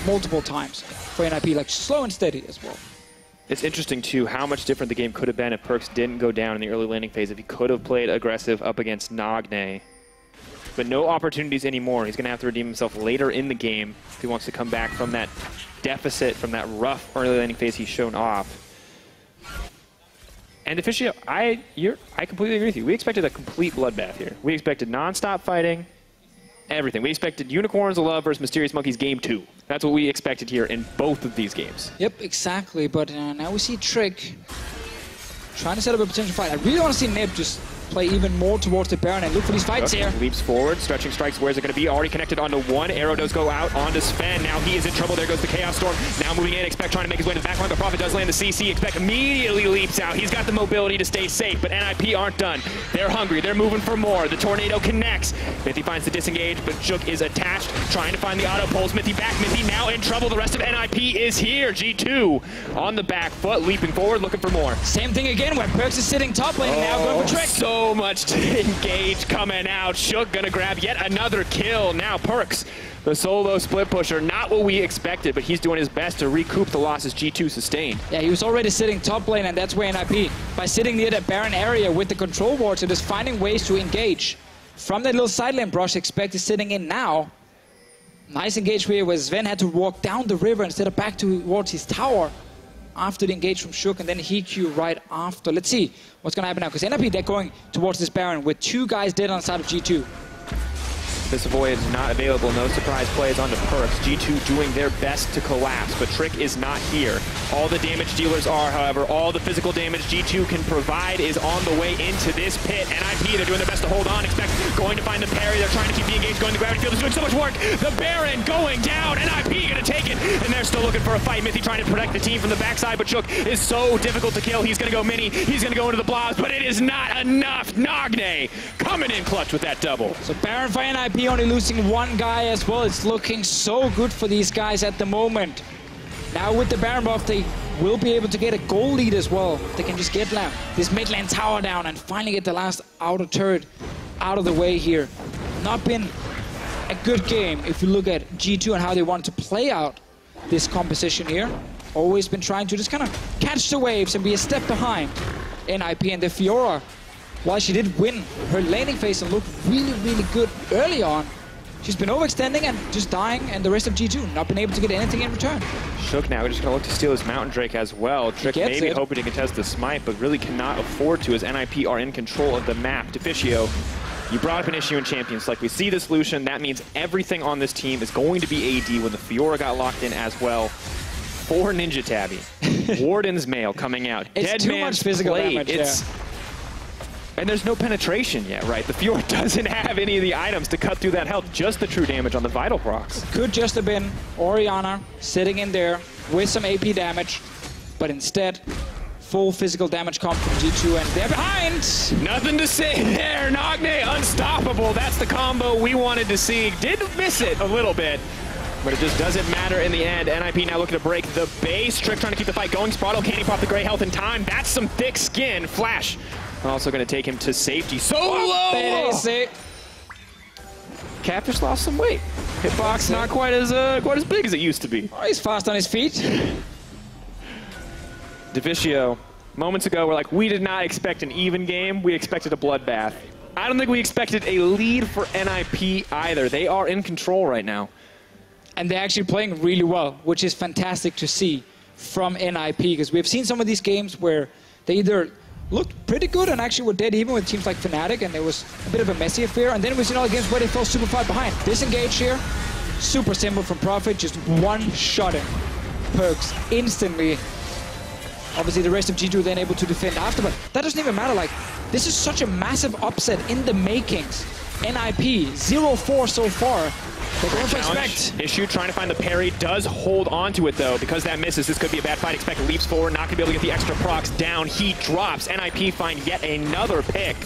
multiple times for NIP, like slow and steady as well. It's interesting, too, how much different the game could have been if PerkZ didn't go down in the early laning phase, if he could have played aggressive up against Nagne. But no opportunities anymore. He's going to have to redeem himself later in the game if he wants to come back from that deficit, from that rough early laning phase he's shown off. And Deficio, I completely agree with you. We expected a complete bloodbath here. We expected non-stop fighting, everything. We expected Unicorns of Love versus Mysterious Monkeys Game 2. That's what we expected here in both of these games. Yep, exactly. But now we see Trick trying to set up a potential fight. I really want to see NIP just play even more towards the Baron and look for these fights here. Leaps forward, stretching strikes. Where's it going to be? Already connected onto one. Arrow does go out onto Zven. Now he is in trouble. There goes the Chaos Storm. Now moving in. Expect trying to make his way to the backline, but Prophet does land the CC. Expect immediately leaps out. He's got the mobility to stay safe, but NIP aren't done. They're hungry. They're moving for more. The Tornado connects. Mithy finds the disengage, but Shook is attached, trying to find the auto pulls. Mithy back. Mithy now in trouble. The rest of NIP is here. G2 on the back foot, leaping forward, looking for more. Same thing again when PerkZ is sitting top lane, now going for Trick. So much to engage coming out. Shook gonna grab yet another kill. Now PerkZ, the solo split pusher, not what we expected, but he's doing his best to recoup the losses G2 sustained. Yeah, he was already sitting top lane, and that's where NIP, by sitting near that Baron area with the control wards and just finding ways to engage. From that little side lane brush, Expect is sitting in now. Nice engage here where Zven had to walk down the river instead of back towards his tower after the engage from Shook, and then HeaQ right after. Let's see what's going to happen now, because NIP, they're going towards this Baron with 2 guys dead on the side of G2. This avoid is not available. No surprise plays onto PerkZ. G2 doing their best to collapse, but Trick is not here. All the damage dealers are, however, all the physical damage G2 can provide is on the way into this pit. NIP, they're doing their best to hold on. Expect going to find the parry. They're trying to keep the engage going. The gravity field is doing so much work. The Baron going down. NIP going to take it, and they're still looking for a fight. Mithy trying to protect the team from the backside, but Shook is so difficult to kill. He's going to go mini. He's going to go into the blobs, but it is not enough. Nagne coming in clutch with that double. So Baron for NIP only losing 1 guy as well. It's looking so good for these guys at the moment. Now with the Baron buff, they will be able to get a goal lead as well. They can just get this mid lane tower down and finally get the last outer turret out of the way here. Not been a good game if you look at G2 and how they want to play out this composition here. Always been trying to just kind of catch the waves and be a step behind NIP, and the Fiora, while she did win her laning phase and looked really, really good early on, she's been overextending and just dying, and the rest of G2 not been able to get anything in return. Shook now just going to look to steal his Mountain Drake as well. Trick maybe hoping to contest the smite, but really cannot afford to as NIP are in control of the map. Deficio, you brought up an issue in Champions. Like, we see this Lucian, that means everything on this team is going to be AD when the Fiora got locked in as well. 4 Ninja Tabby. Warden's Mail coming out. It's Dead too Man's much physical Blade. damage, And there's no penetration yet, right? The Fiora doesn't have any of the items to cut through that health, just the true damage on the Vital procs. Could just have been Orianna sitting in there with some AP damage, but instead, full physical damage comp from G2, and they're behind! Nothing to say there. Nagne unstoppable. That's the combo we wanted to see. Did miss it a little bit, but it just doesn't matter in the end. NIP now looking to break the base. Trick trying to keep the fight going. Sprattel can't pop the gray health in time. That's some thick skin. Flash also going to take him to safety. Solo! Catfish lost some weight. Hitbox not quite as big as it used to be. Oh, he's fast on his feet. Deficio, moments ago, we're like, we did not expect an even game. We expected a bloodbath. I don't think we expected a lead for NIP either. They are in control right now. And they're actually playing really well, which is fantastic to see from NIP, because we've seen some of these games where they either looked pretty good and actually were dead even with teams like Fnatic, and there was a bit of a messy affair, and then we've seen all the games where they fell super far behind. Disengage here, super simple from Prophet, just one-shotting PerkZ instantly. Obviously the rest of G2 then able to defend after, but that doesn't even matter. Like, this is such a massive upset in the makings. NIP, 0-4 so far. They're going for Expect. Issue trying to find the parry, does hold on to it though. Because that misses, this could be a bad fight. Expect leaps forward, not gonna be able to get the extra procs down. He drops. NIP find yet another pick.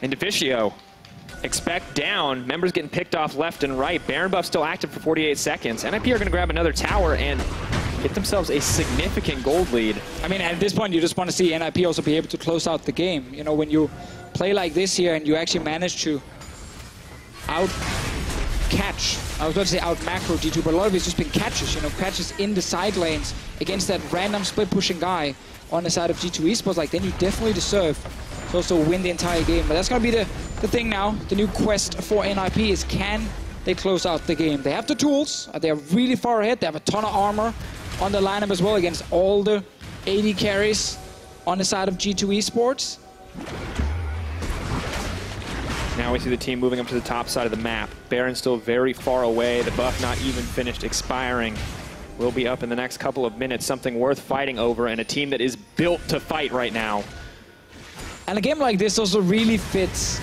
And Deficio, Expect down. Members getting picked off left and right. Baron buff still active for 48 seconds. NIP are gonna grab another tower and get themselves a significant gold lead. I mean, at this point, you just want to see NIP also be able to close out the game. You know, when you play like this here and you actually manage to catch. I was about to say out macro G2, but a lot of it's just been catches, you know, catches in the side lanes against that random split pushing guy on the side of G2 eSports. Like, then you definitely deserve to also win the entire game. But that's going to be the thing now. The new quest for NIP is, can they close out the game? They have the tools. They're really far ahead. They have a ton of armor on the lineup as well against all the AD carries on the side of G2 eSports. Now we see the team moving up to the top side of the map. Baron still very far away. The buff not even finished expiring. Will be up in the next couple of minutes. Something worth fighting over, and a team that is built to fight right now. And a game like this also really fits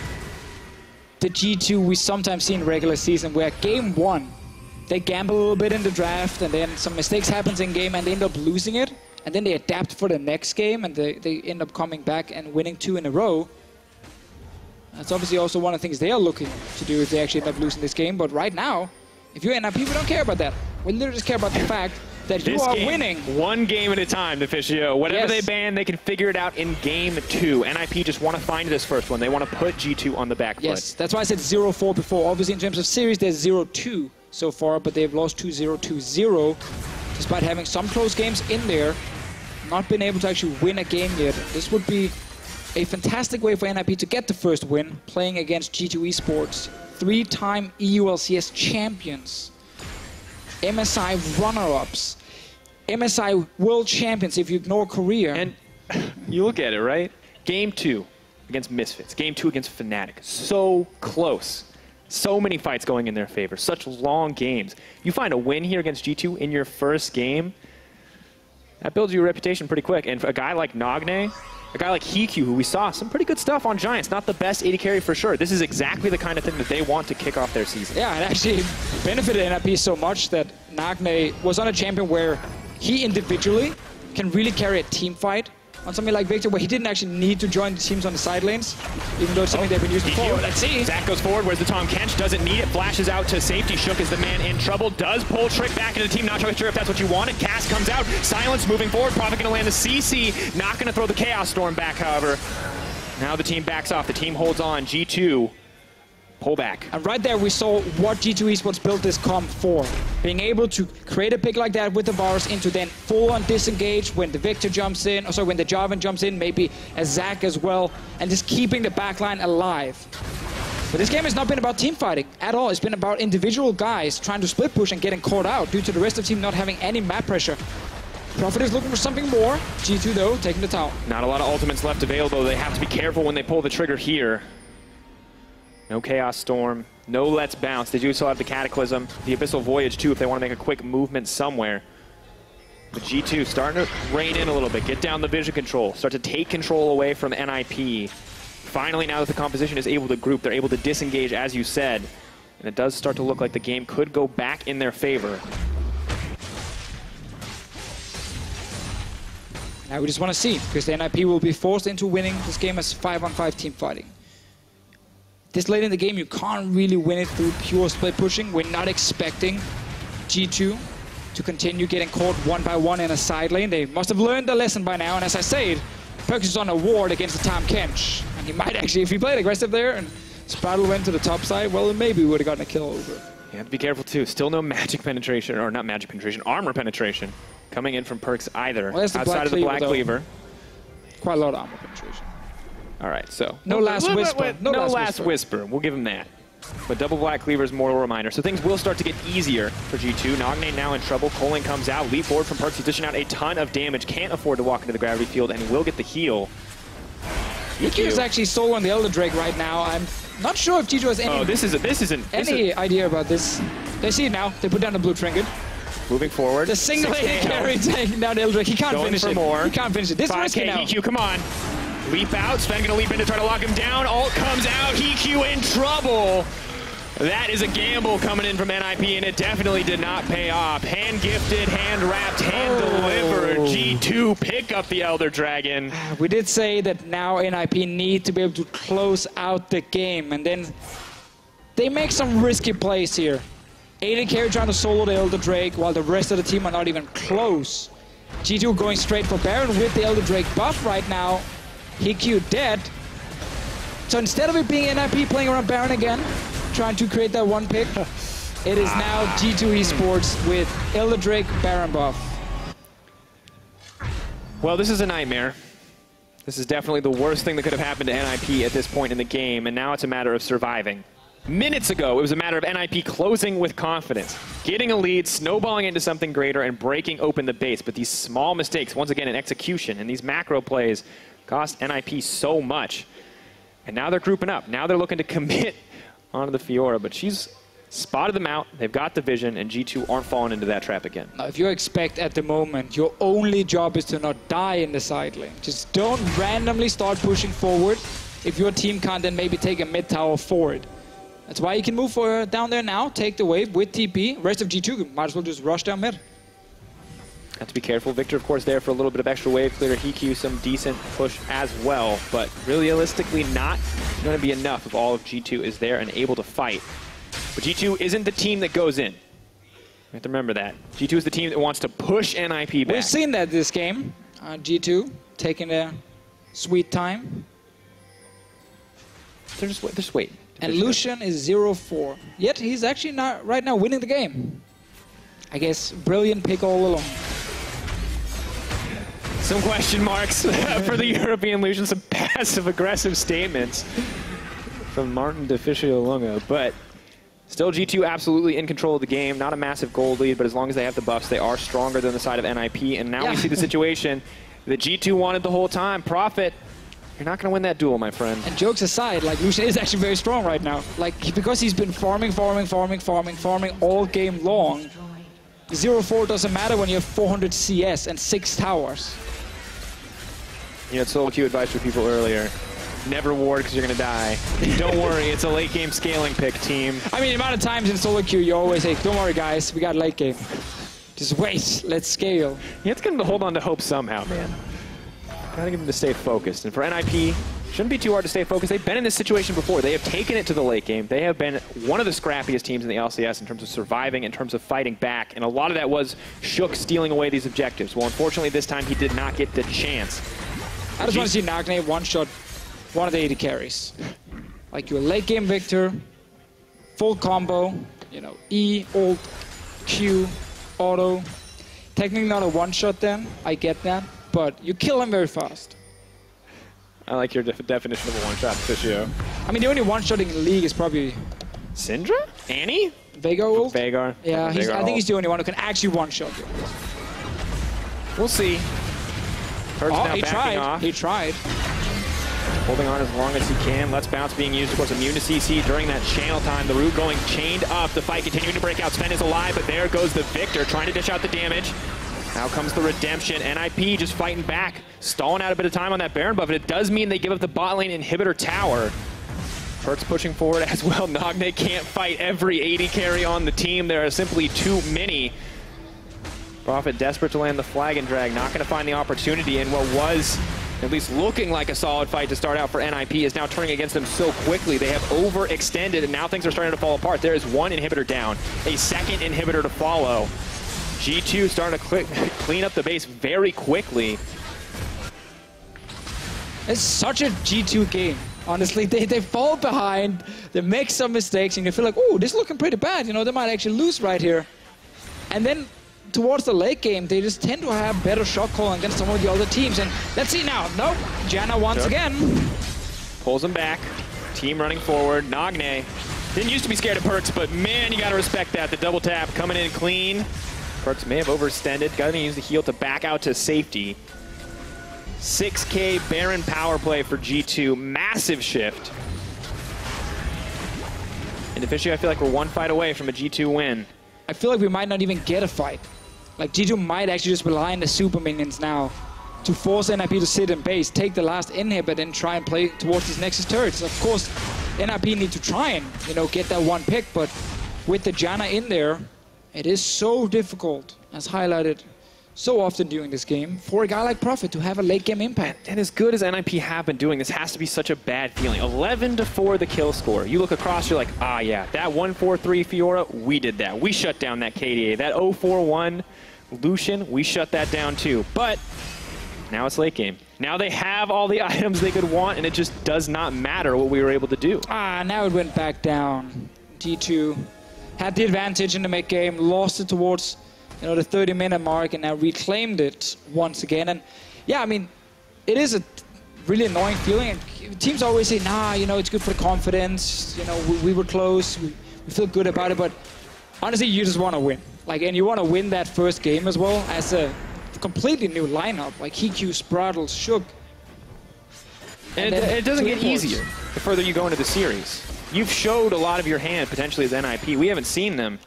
the G2 we sometimes see in regular season, where game one, they gamble a little bit in the draft, and then some mistakes happens in game, and they end up losing it. And then they adapt for the next game, and they end up coming back and winning 2 in a row. That's obviously also one of the things they are looking to do if they actually end up losing this game. But right now, if you're NIP, we don't care about that. We literally just care about the fact that you are winning. One game at a time, Deficio. Whatever they ban, they can figure it out in game 2. NIP just want to find this first one. They want to put G2 on the back foot. Yes, that's why I said 0-4 before. Obviously, in terms of series, there's 0-2 so far, but they've lost 2-0, 2-0, despite having some close games in there. Not been able to actually win a game yet. This would be a fantastic way for NIP to get the first win, playing against G2 eSports, 3-time EU LCS champions, MSI runner-ups, MSI world champions if you ignore Korea. And you look at it, right? Game 2 against Misfits, game 2 against Fnatic. So close. So many fights going in their favor. Such long games. You find a win here against G2 in your first game, that builds you a reputation pretty quick. And for a guy like Nagne, a guy like HeaQ, who we saw some pretty good stuff on Giants, not the best AD carry for sure. This is exactly the kind of thing that they want to kick off their season. Yeah, it actually benefited NIP so much that Nagne was on a champion where he individually can really carry a team fight on something like Viktor, where he didn't actually need to join the teams on the side lanes, even though it's something they've been using before. Let's see. Zach goes forward. Where's the Tahm Kench? Doesn't need it. Flashes out to safety. Shook is the man in trouble. Does pull Trick back into the team. Not sure if that's what you wanted. Cass comes out. Silence moving forward. Prophet going to land the CC. Not going to throw the Chaos Storm back, however. Now the team backs off. The team holds on. G2 pull back. And right there we saw what G2 eSports built this comp for. Being able to create a pick like that with the Varus into then full-on disengage when the Viktor jumps in, or sorry, when the Jarvan jumps in, maybe a Zach as well, and just keeping the backline alive. But this game has not been about team fighting at all. It's been about individual guys trying to split push and getting caught out due to the rest of the team not having any map pressure. Prophet is looking for something more. G2 though, taking the tower. Not a lot of ultimates left available. They have to be careful when they pull the trigger here. No Chaos Storm, no Let's Bounce. They do still have the Cataclysm, the Abyssal Voyage too if they want to make a quick movement somewhere. But G2 starting to rein in a little bit, get down the vision control, start to take control away from NIP. Finally, now that the composition is able to group, they're able to disengage, as you said. And it does start to look like the game could go back in their favor. Now we just want to see, because the NIP will be forced into winning this game as 5-on-5 team fighting. This late in the game, you can't really win it through pure split pushing. We're not expecting G2 to continue getting caught one by one in a side lane. They must have learned the lesson by now. And as I said, PerkZ is on a ward against the Tahm Kench. And he might actually, if he played aggressive there and Sprattel went to the top side, well, maybe we would have gotten a kill over. You have to be careful too. Still no magic penetration, or not magic penetration, armor penetration coming in from PerkZ either. Well, outside of the Black Cleaver. Quite a lot of armor penetration. All right, so no last whisper. No last whisper. We'll give him that. But double Black Cleaver is more of a reminder. So things will start to get easier for G2. Nagne now in trouble. Colin comes out. Leap forward from PerkZ, dishing out a ton of damage. Can't afford to walk into the gravity field, and will get the heal. HeaQ is actually solo on the Elder Drake right now. I'm not sure if G2 has any idea about this. They see it now. They put down the blue trinket. Moving forward. The single AD carry taking down the Elder Drake. He can't finish it. More. He can't finish it. This is risky now. HeaQ, come on. Leap out. Zven gonna leap in to try to lock him down. Ult comes out. HeaQ in trouble. That is a gamble coming in from NIP, and it definitely did not pay off. Hand-gifted, hand-wrapped, hand-delivered. G2 pick up the Elder Dragon. We did say that now NIP need to be able to close out the game, and then they make some risky plays here. AD carry trying to solo the Elder Drake, while the rest of the team are not even close. G2 going straight for Baron with the Elder Drake buff right now. HeaQ dead. So instead of it being NIP playing around Baron again, trying to create that one pick, It is now G2 eSports with Eldrake Baron buff. Well, this is a nightmare. This is definitely the worst thing that could have happened to NIP at this point in the game, and now it's a matter of surviving. Minutes ago, it was a matter of NIP closing with confidence, getting a lead, snowballing into something greater, and breaking open the base. But these small mistakes, once again in execution, and these macro plays cost NIP so much. And now they're grouping up. Now they're looking to commit onto the Fiora, but she's spotted them out. They've got the vision, and G2 aren't falling into that trap again. Now, if you expect at the moment, your only job is to not die in the side lane. Just don't randomly start pushing forward if your team can't then maybe take a mid tower forward. That's why you can move down there now, take the wave with TP. Rest of G2 might as well just rush down mid. Have to be careful. Viktor, of course, there for a little bit of extra wave clear. HeaQ, some decent push as well, but realistically not going to be enough if all of G2 is there and able to fight. But G2 isn't the team that goes in. You have to remember that. G2 is the team that wants to push NIP back. We've seen that this game. G2 taking their sweet time. They're just waiting. And Lucian is 0-4. Yet he's actually not right now winning the game. I guess brilliant pick all along. Some question marks for the European Lucian. Some passive-aggressive statements from Martin Deficio Lunga, but still G2 absolutely in control of the game. Not a massive gold lead, but as long as they have the buffs, they are stronger than the side of NIP. And now we see the situation that G2 wanted the whole time. Prophet, you're not going to win that duel, my friend. And jokes aside, like Lucian is actually very strong right now. Like, because he's been farming all game long. 0-4 doesn't matter when you have 400 CS and 6 towers. You had solo queue advice for people earlier. Never ward because you're going to die. Don't worry, it's a late game scaling pick, team. I mean, the amount of times in solo queue you always say, don't worry guys, we got late game. Just wait, let's scale. You have to get them to hold on to hope somehow, man. Gotta get them to stay focused. And for NIP, shouldn't be too hard to stay focused. They've been in this situation before. They have taken it to the late game. They have been one of the scrappiest teams in the LCS in terms of surviving, in terms of fighting back. And a lot of that was Shook stealing away these objectives. Well, unfortunately, this time he did not get the chance. I just want to see Nagne one-shot one of the AD carries. Like your late game Viktor, full combo, you know, E, ult, Q, auto. Technically not a one-shot then, I get that, but you kill him very fast. I like your definition of a one-shot, Deficio. I mean, the only one-shotting in the league is probably... Syndra? Annie? Veigar ult? Veigar. Yeah, I think he's the only one who can actually one-shot you. We'll see. Oh, he tried. Holding on as long as he can. Let's Bounce being used, of course, immune to CC during that channel time. The root going chained up. The fight continuing to break out. Zven is alive, but there goes the Viktor trying to dish out the damage. Now comes the redemption. NIP just fighting back, stalling out a bit of time on that Baron buff, but it does mean they give up the bot lane inhibitor tower. PerkZ pushing forward as well. Nagne can't fight every AD carry on the team. There are simply too many. Prophet desperate to land the flag and drag, not going to find the opportunity in what was at least looking like a solid fight to start out for NIP is now turning against them so quickly. They have overextended and now things are starting to fall apart. There is one inhibitor down, a second inhibitor to follow. G2 starting to clean up the base very quickly. It's such a G2 game. Honestly, they fall behind, they make some mistakes, and you feel like, oh, this is looking pretty bad. You know, they might actually lose right here. And then towards the late game, they just tend to have better shot calling against some of the other teams. And let's see now. Nope. Janna once again. Pulls him back. Team running forward. Nagne didn't used to be scared of PerkZ, but man, you got to respect that. The double tap coming in clean. PerkZ may have overextended. Got to use the heal to back out to safety. 6K Baron power play for G2. Massive shift. And Deficio, I feel like we're one fight away from a G2 win. I feel like we might not even get a fight. Like, G2 might actually just rely on the super minions now to force NIP to sit in base, take the last inhibit, and try and play towards these Nexus turrets. Of course, NIP need to try and, you know, get that one pick, but with the Janna in there, it is so difficult, as highlighted so often during this game, for a guy like Prophet to have a late game impact. And as good as NIP have been doing, this has to be such a bad feeling. 11-4 the kill score. You look across, you're like, ah yeah, that 1-4-3 Fiora, we did that. We shut down that KDA. That 0-4-1 Lucian, we shut that down too. But now it's late game. Now they have all the items they could want, and it just does not matter what we were able to do. Ah, now it went back down. G2 had the advantage in the mid game, lost it towards the 30-minute mark, and now reclaimed it once again. And yeah, I mean, it is a really annoying feeling. And teams always say, nah, it's good for the confidence. We were close. We feel good about it. But honestly, you just want to win. And you want to win that first game as well as a completely new lineup. Like HeaQ, Sprattel, HeaQ. And it doesn't get easier the further you go into the series. You've showed a lot of your hand potentially as NIP. We haven't seen them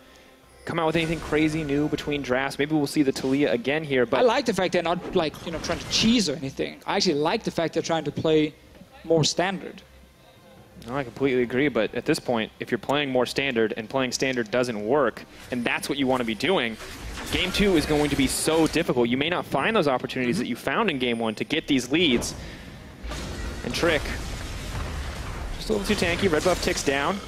come out with anything crazy new between drafts. Maybe we'll see the Taliyah again here. But I like the fact they're not trying to cheese or anything. I actually like the fact they're trying to play more standard. No, I completely agree. But at this point, if you're playing more standard and playing standard doesn't work, and that's what you want to be doing, Game 2 is going to be so difficult. You may not find those opportunities that you found in Game 1 to get these leads. And Trick, just a little too tanky. Red buff ticks down.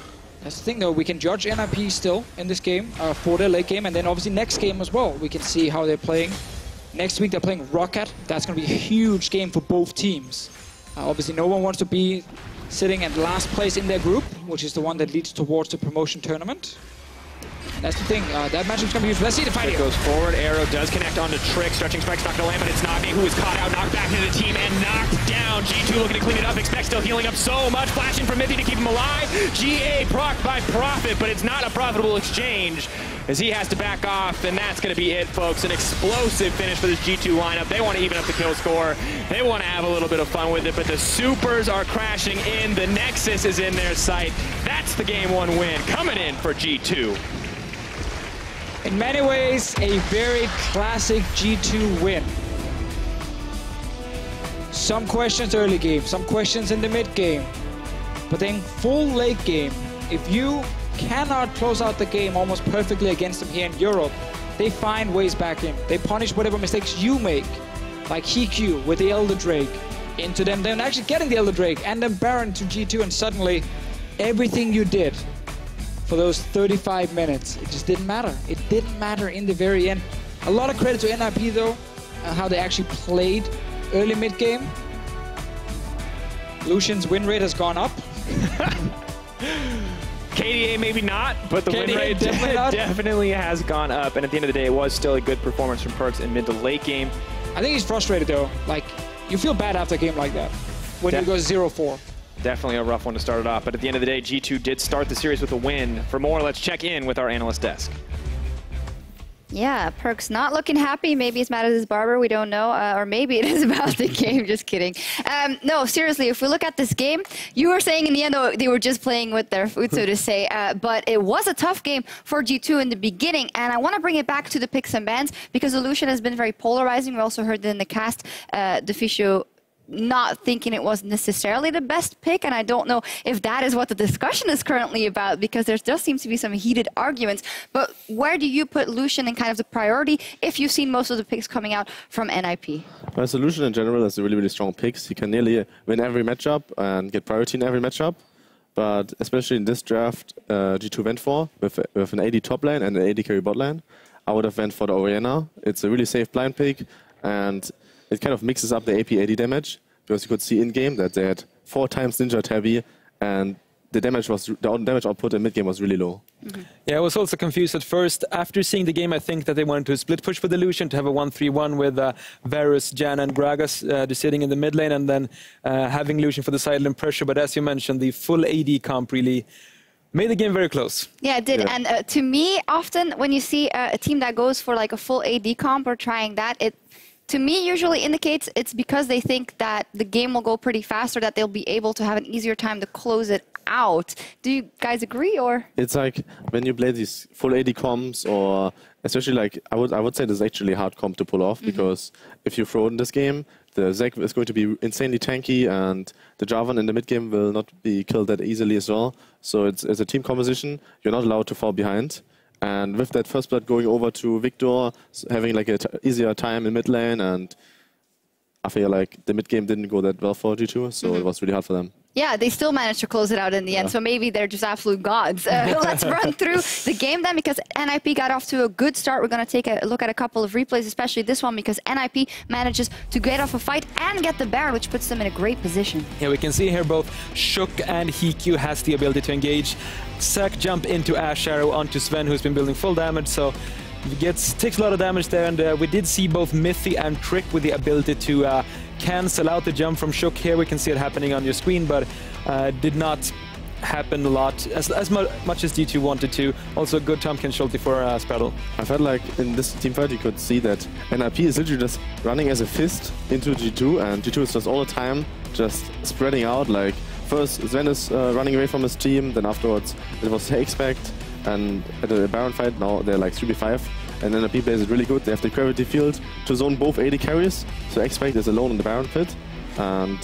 That's the thing, though. We can judge NIP still in this game for their late game, and then obviously next game as well. We can see how they're playing. Next week, they're playing Rocket. That's going to be a huge game for both teams. Obviously, no one wants to be sitting at last place in their group, which is the one that leads towards the promotion tournament. And that's the thing. That matchup's going to be huge. Let's see the fight here. Goes forward. Arrow does connect onto Trick. Stretching strike's not going to land, but it's Nagne who is caught out, knocked back into the team, and knocked down. G2 looking to clean it up. Expect still healing up so much. Flashing from Mithy to keep him alive. GA proc by Profit, but it's not a profitable exchange as he has to back off, and that's going to be it, folks. An explosive finish for this G2 lineup. They want to even up the kill score. They want to have a little bit of fun with it, but the supers are crashing in. The Nexus is in their sight. That's the Game 1 win coming in for G2. In many ways, a very classic G2 win. Some questions early game, some questions in the mid game. But then full late game, if you cannot close out the game almost perfectly against them here in Europe, they find ways back in. They punish whatever mistakes you make, like HeaQ with the Elder Drake into them, then actually getting the Elder Drake and then Baron to G2, and suddenly everything you did for those 35 minutes, it just didn't matter. It didn't matter in the very end. A lot of credit to NIP though, how they actually played early mid game. Lucian's win rate has gone up. KDA maybe not, but the win rate definitely has gone up. And at the end of the day, it was still a good performance from PerkZ in mid to late game. I think he's frustrated though. Like, you feel bad after a game like that when you go 0-4. Definitely a rough one to start it off, but at the end of the day, G2 did start the series with a win. For more, let's check in with our analyst desk. Yeah, PerkZ not looking happy. Maybe he's mad at his barber, we don't know. Or maybe it is about the game, just kidding. No, seriously, if we look at this game, you were saying in the end, though, they were just playing with their food, so to say. But it was a tough game for G2 in the beginning. And I want to bring it back to the picks and bans, because the Lucian has been very polarizing. We also heard that in the cast, Deficio not thinking it was necessarily the best pick, and I don't know if that is what the discussion is currently about, because there just seems to be some heated arguments. But where do you put Lucian in kind of the priority if you've seen most of the picks coming out from NIP? Well, so Lucian in general is a really, really strong pick. He can nearly win every matchup and get priority in every matchup. But especially in this draft, G2 went for, with an AD top lane and an AD carry bot lane, I would have went for the Orianna. It's a really safe blind pick, and it kind of mixes up the AP AD damage, because you could see in-game that they had 4 times Ninja Tabby, and the damage output in mid-game was really low. Mm-hmm. Yeah, I was also confused at first. After seeing the game, I think that they wanted to split push for the Lucian to have a 1-3-1 with Varus, Janna, and Gragas just sitting in the mid lane, and then having Lucian for the sideline pressure. But as you mentioned, the full AD comp really made the game very close. Yeah, it did. Yeah. And to me, often when you see a team that goes for like a full AD comp or trying that, it to me usually indicates it's because they think that the game will go pretty fast, or that they'll be able to have an easier time to close it out. Do you guys agree, or? It's like when you play these full AD comps, or especially like I would say this is actually a hard comp to pull off, because if you throw in this game, the Zek is going to be insanely tanky, and the Jarvan in the mid game will not be killed that easily as well. So it's a team composition. You're not allowed to fall behind. And with that first blood going over to Viktor, having like an easier time in mid lane, and I feel like the mid game didn't go that well for G2, so it was really hard for them. Yeah, they still managed to close it out in the end, so maybe they're just absolute gods. Let's run through the game then, because NIP got off to a good start. We're going to take a look at a couple of replays, especially this one, because NIP manages to get off a fight and get the Baron, which puts them in a great position. Yeah, we can see here both HeaQ and HeaQ has the ability to engage. Zac jump into Ashe arrow onto Zven, who's been building full damage, so he takes a lot of damage there, and we did see both Mithy and Trick with the ability to cancel out the jump from HeaQ. Here we can see it happening on your screen, but did not happen a lot, as much as G2 wanted to. Also a good Tahm Kench ulti for Sprattel. I felt like in this teamfight you could see that NIP is literally just running as a fist into G2, and G2 is just all the time just spreading out. Like first Zven is running away from his team, then afterwards it was HeaQ, and at the Baron fight now they're like 3v5. And NIP plays it really good. They have the gravity field to zone both AD carries. So HeaQ is alone in the Baron pit. And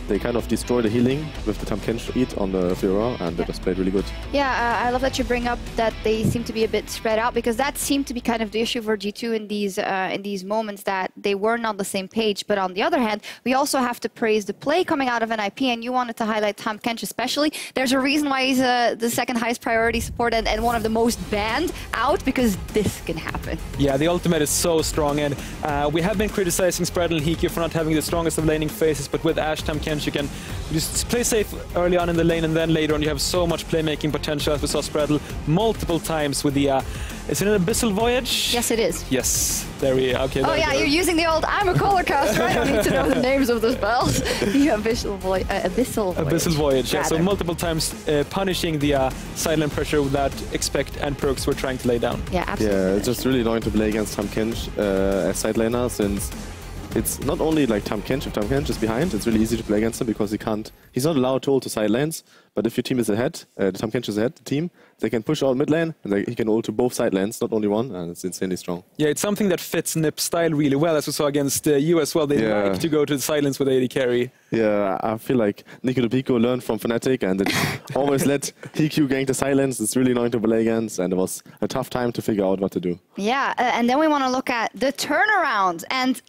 they kind of destroy the healing with the Tahm Kench eat on the Fiora, and they just played really good. Yeah, I love that you bring up that they seem to be a bit spread out, because that seemed to be kind of the issue for G2 in these moments, that they weren't on the same page. But on the other hand, we also have to praise the play coming out of NIP, and you wanted to highlight Tahm Kench especially. There's a reason why he's the second highest priority support and one of the most banned out, because this can happen. Yeah, the ultimate is so strong, and we have been criticizing Sprattel and HeaQ for not having the strongest of laning phases, but with Ashe, Tahm Kench, you can just play safe early on in the lane, and then later on you have so much playmaking potential, as we saw Sprattel multiple times with the... is it an Abyssal Voyage? Yes, it is. Yes, there we are. Okay, oh yeah, you're using the old I'm a color caster, I don't need to know the names of the spells. The Abyssal Voyage. Abyssal Voyage, yeah, so multiple times punishing the silent pressure that Expect and PerkZ were trying to lay down. Yeah, absolutely. Yeah, it's just really annoying to play against Tahm Kench as side laner, since it's not only like Tahm Kench. If Tahm Kench is behind, it's really easy to play against him because he's not allowed to ult to side lanes. But if your team is ahead, Tahm Kench is ahead, the team, they can push out mid lane, and he can ult to both side lanes, not only one, and it's insanely strong. Yeah, it's something that fits NIP's style really well, as we saw against you as well. They like to go to the side lanes with AD carry. Yeah, I feel like Nico Deficio learned from Fnatic, and it always let HeaQ gank the silence. It's really annoying to play against, and it was a tough time to figure out what to do. Yeah, and then we want to look at the turnaround, and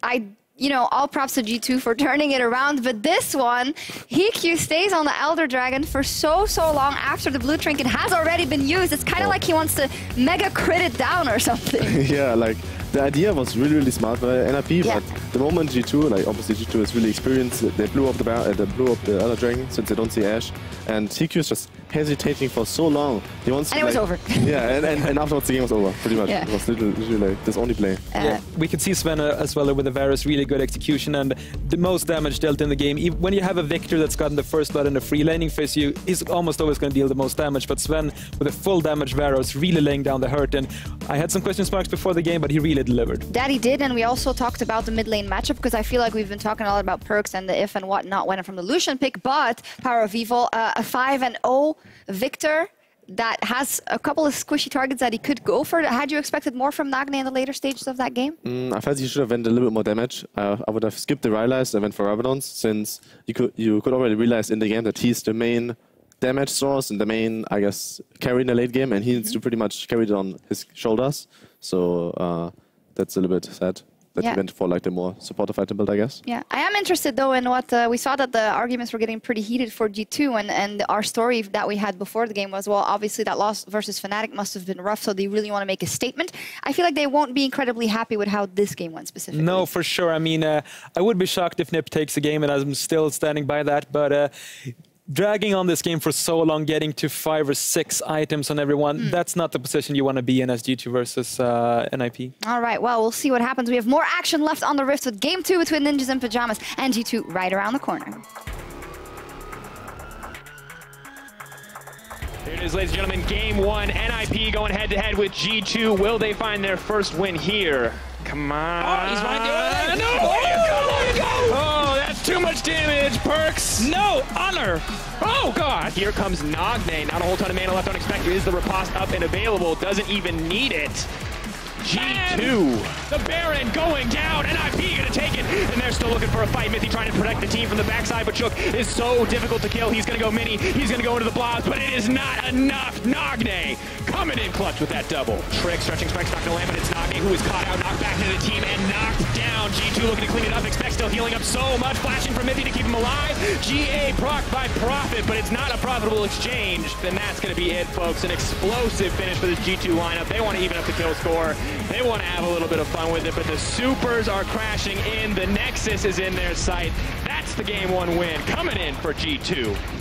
all props to G2 for turning it around, but this one, HeaQ stays on the Elder Dragon for so long after the blue trinket has already been used. It's kind of like he wants to mega crit it down or something. Yeah, like the idea was really smart by NIP, but the moment G2, like obviously G2 is really experienced, they blew up the Elder Dragon since they don't see Ashe, and HeaQ is just hesitating for so long. He wants and it was over. Yeah, and afterwards the game was over, pretty much. Yeah. It was literally like this only play. Yeah, we could see Zven as well with the Varus, really good execution and the most damage dealt in the game. When you have a Viktor that's gotten the first blood in the free laning phase, he's almost always going to deal the most damage, but Zven with a full damage Varus really laying down the hurt, and I had some question marks before the game, but he really delivered. That he did, and we also talked about the mid lane matchup, because I feel like we've been talking a lot about PerkZ and the if and whatnot when from the Lucian pick, but Power of Evil, a 5-0 Viktor that has a couple of squishy targets that he could go for. Had you expected more from Nagne in the later stages of that game? I felt he should have went a little bit more damage. I would have skipped the Rylai's and went for Rabadons, since you could already realize in the game that he's the main damage source and the main, I guess, carry in the late game, and he needs to pretty much carry it on his shoulders. So that's a little bit sad that he went for like the more supportive item build, I guess. Yeah, I am interested though in what we saw, that the arguments were getting pretty heated for G2, and our story that we had before the game was, well, obviously that loss versus Fnatic must have been rough, so they really want to make a statement. I feel like they won't be incredibly happy with how this game went specifically. No, for sure. I mean, I would be shocked if NIP takes a game, and I'm still standing by that, but dragging on this game for so long, getting to 5 or 6 items on everyone, that's not the position you want to be in as G2 versus NIP. All right, well, we'll see what happens. We have more action left on the Rift with Game 2 between Ninjas and Pyjamas and G2 right around the corner. Here it is, ladies and gentlemen, Game 1, NIP going head-to-head with G2. Will they find their first win here? Come on. Oh, he's right there. No! There you go! Oh, that's too much damage, PerkZ. No, honor. Oh, God. Here comes Nagne. Not a whole ton of mana left on Expector. Is the riposte up and available? Doesn't even need it. G2, the Baron going down, and NIP gonna take it, and they're still looking for a fight. Mithy trying to protect the team from the backside, but Chook is so difficult to kill. He's gonna go mini, he's gonna go into the blobs, but it is not enough. Nagne coming in clutch with that double. Trick, stretching Spike's not gonna land, but it's Nagne who is caught out, knocked back into the team, and knocked down. G2 looking to clean it up, Expect still healing up so much, flashing from Mithy to keep him alive. GA proc by Profit, but it's not a profitable exchange. Then that's gonna be it, folks. An explosive finish for this G2 lineup. They want to even up the kill score. They want to have a little bit of fun with it, but the supers are crashing in. The Nexus is in their sight. That's the game 1 win coming in for G2.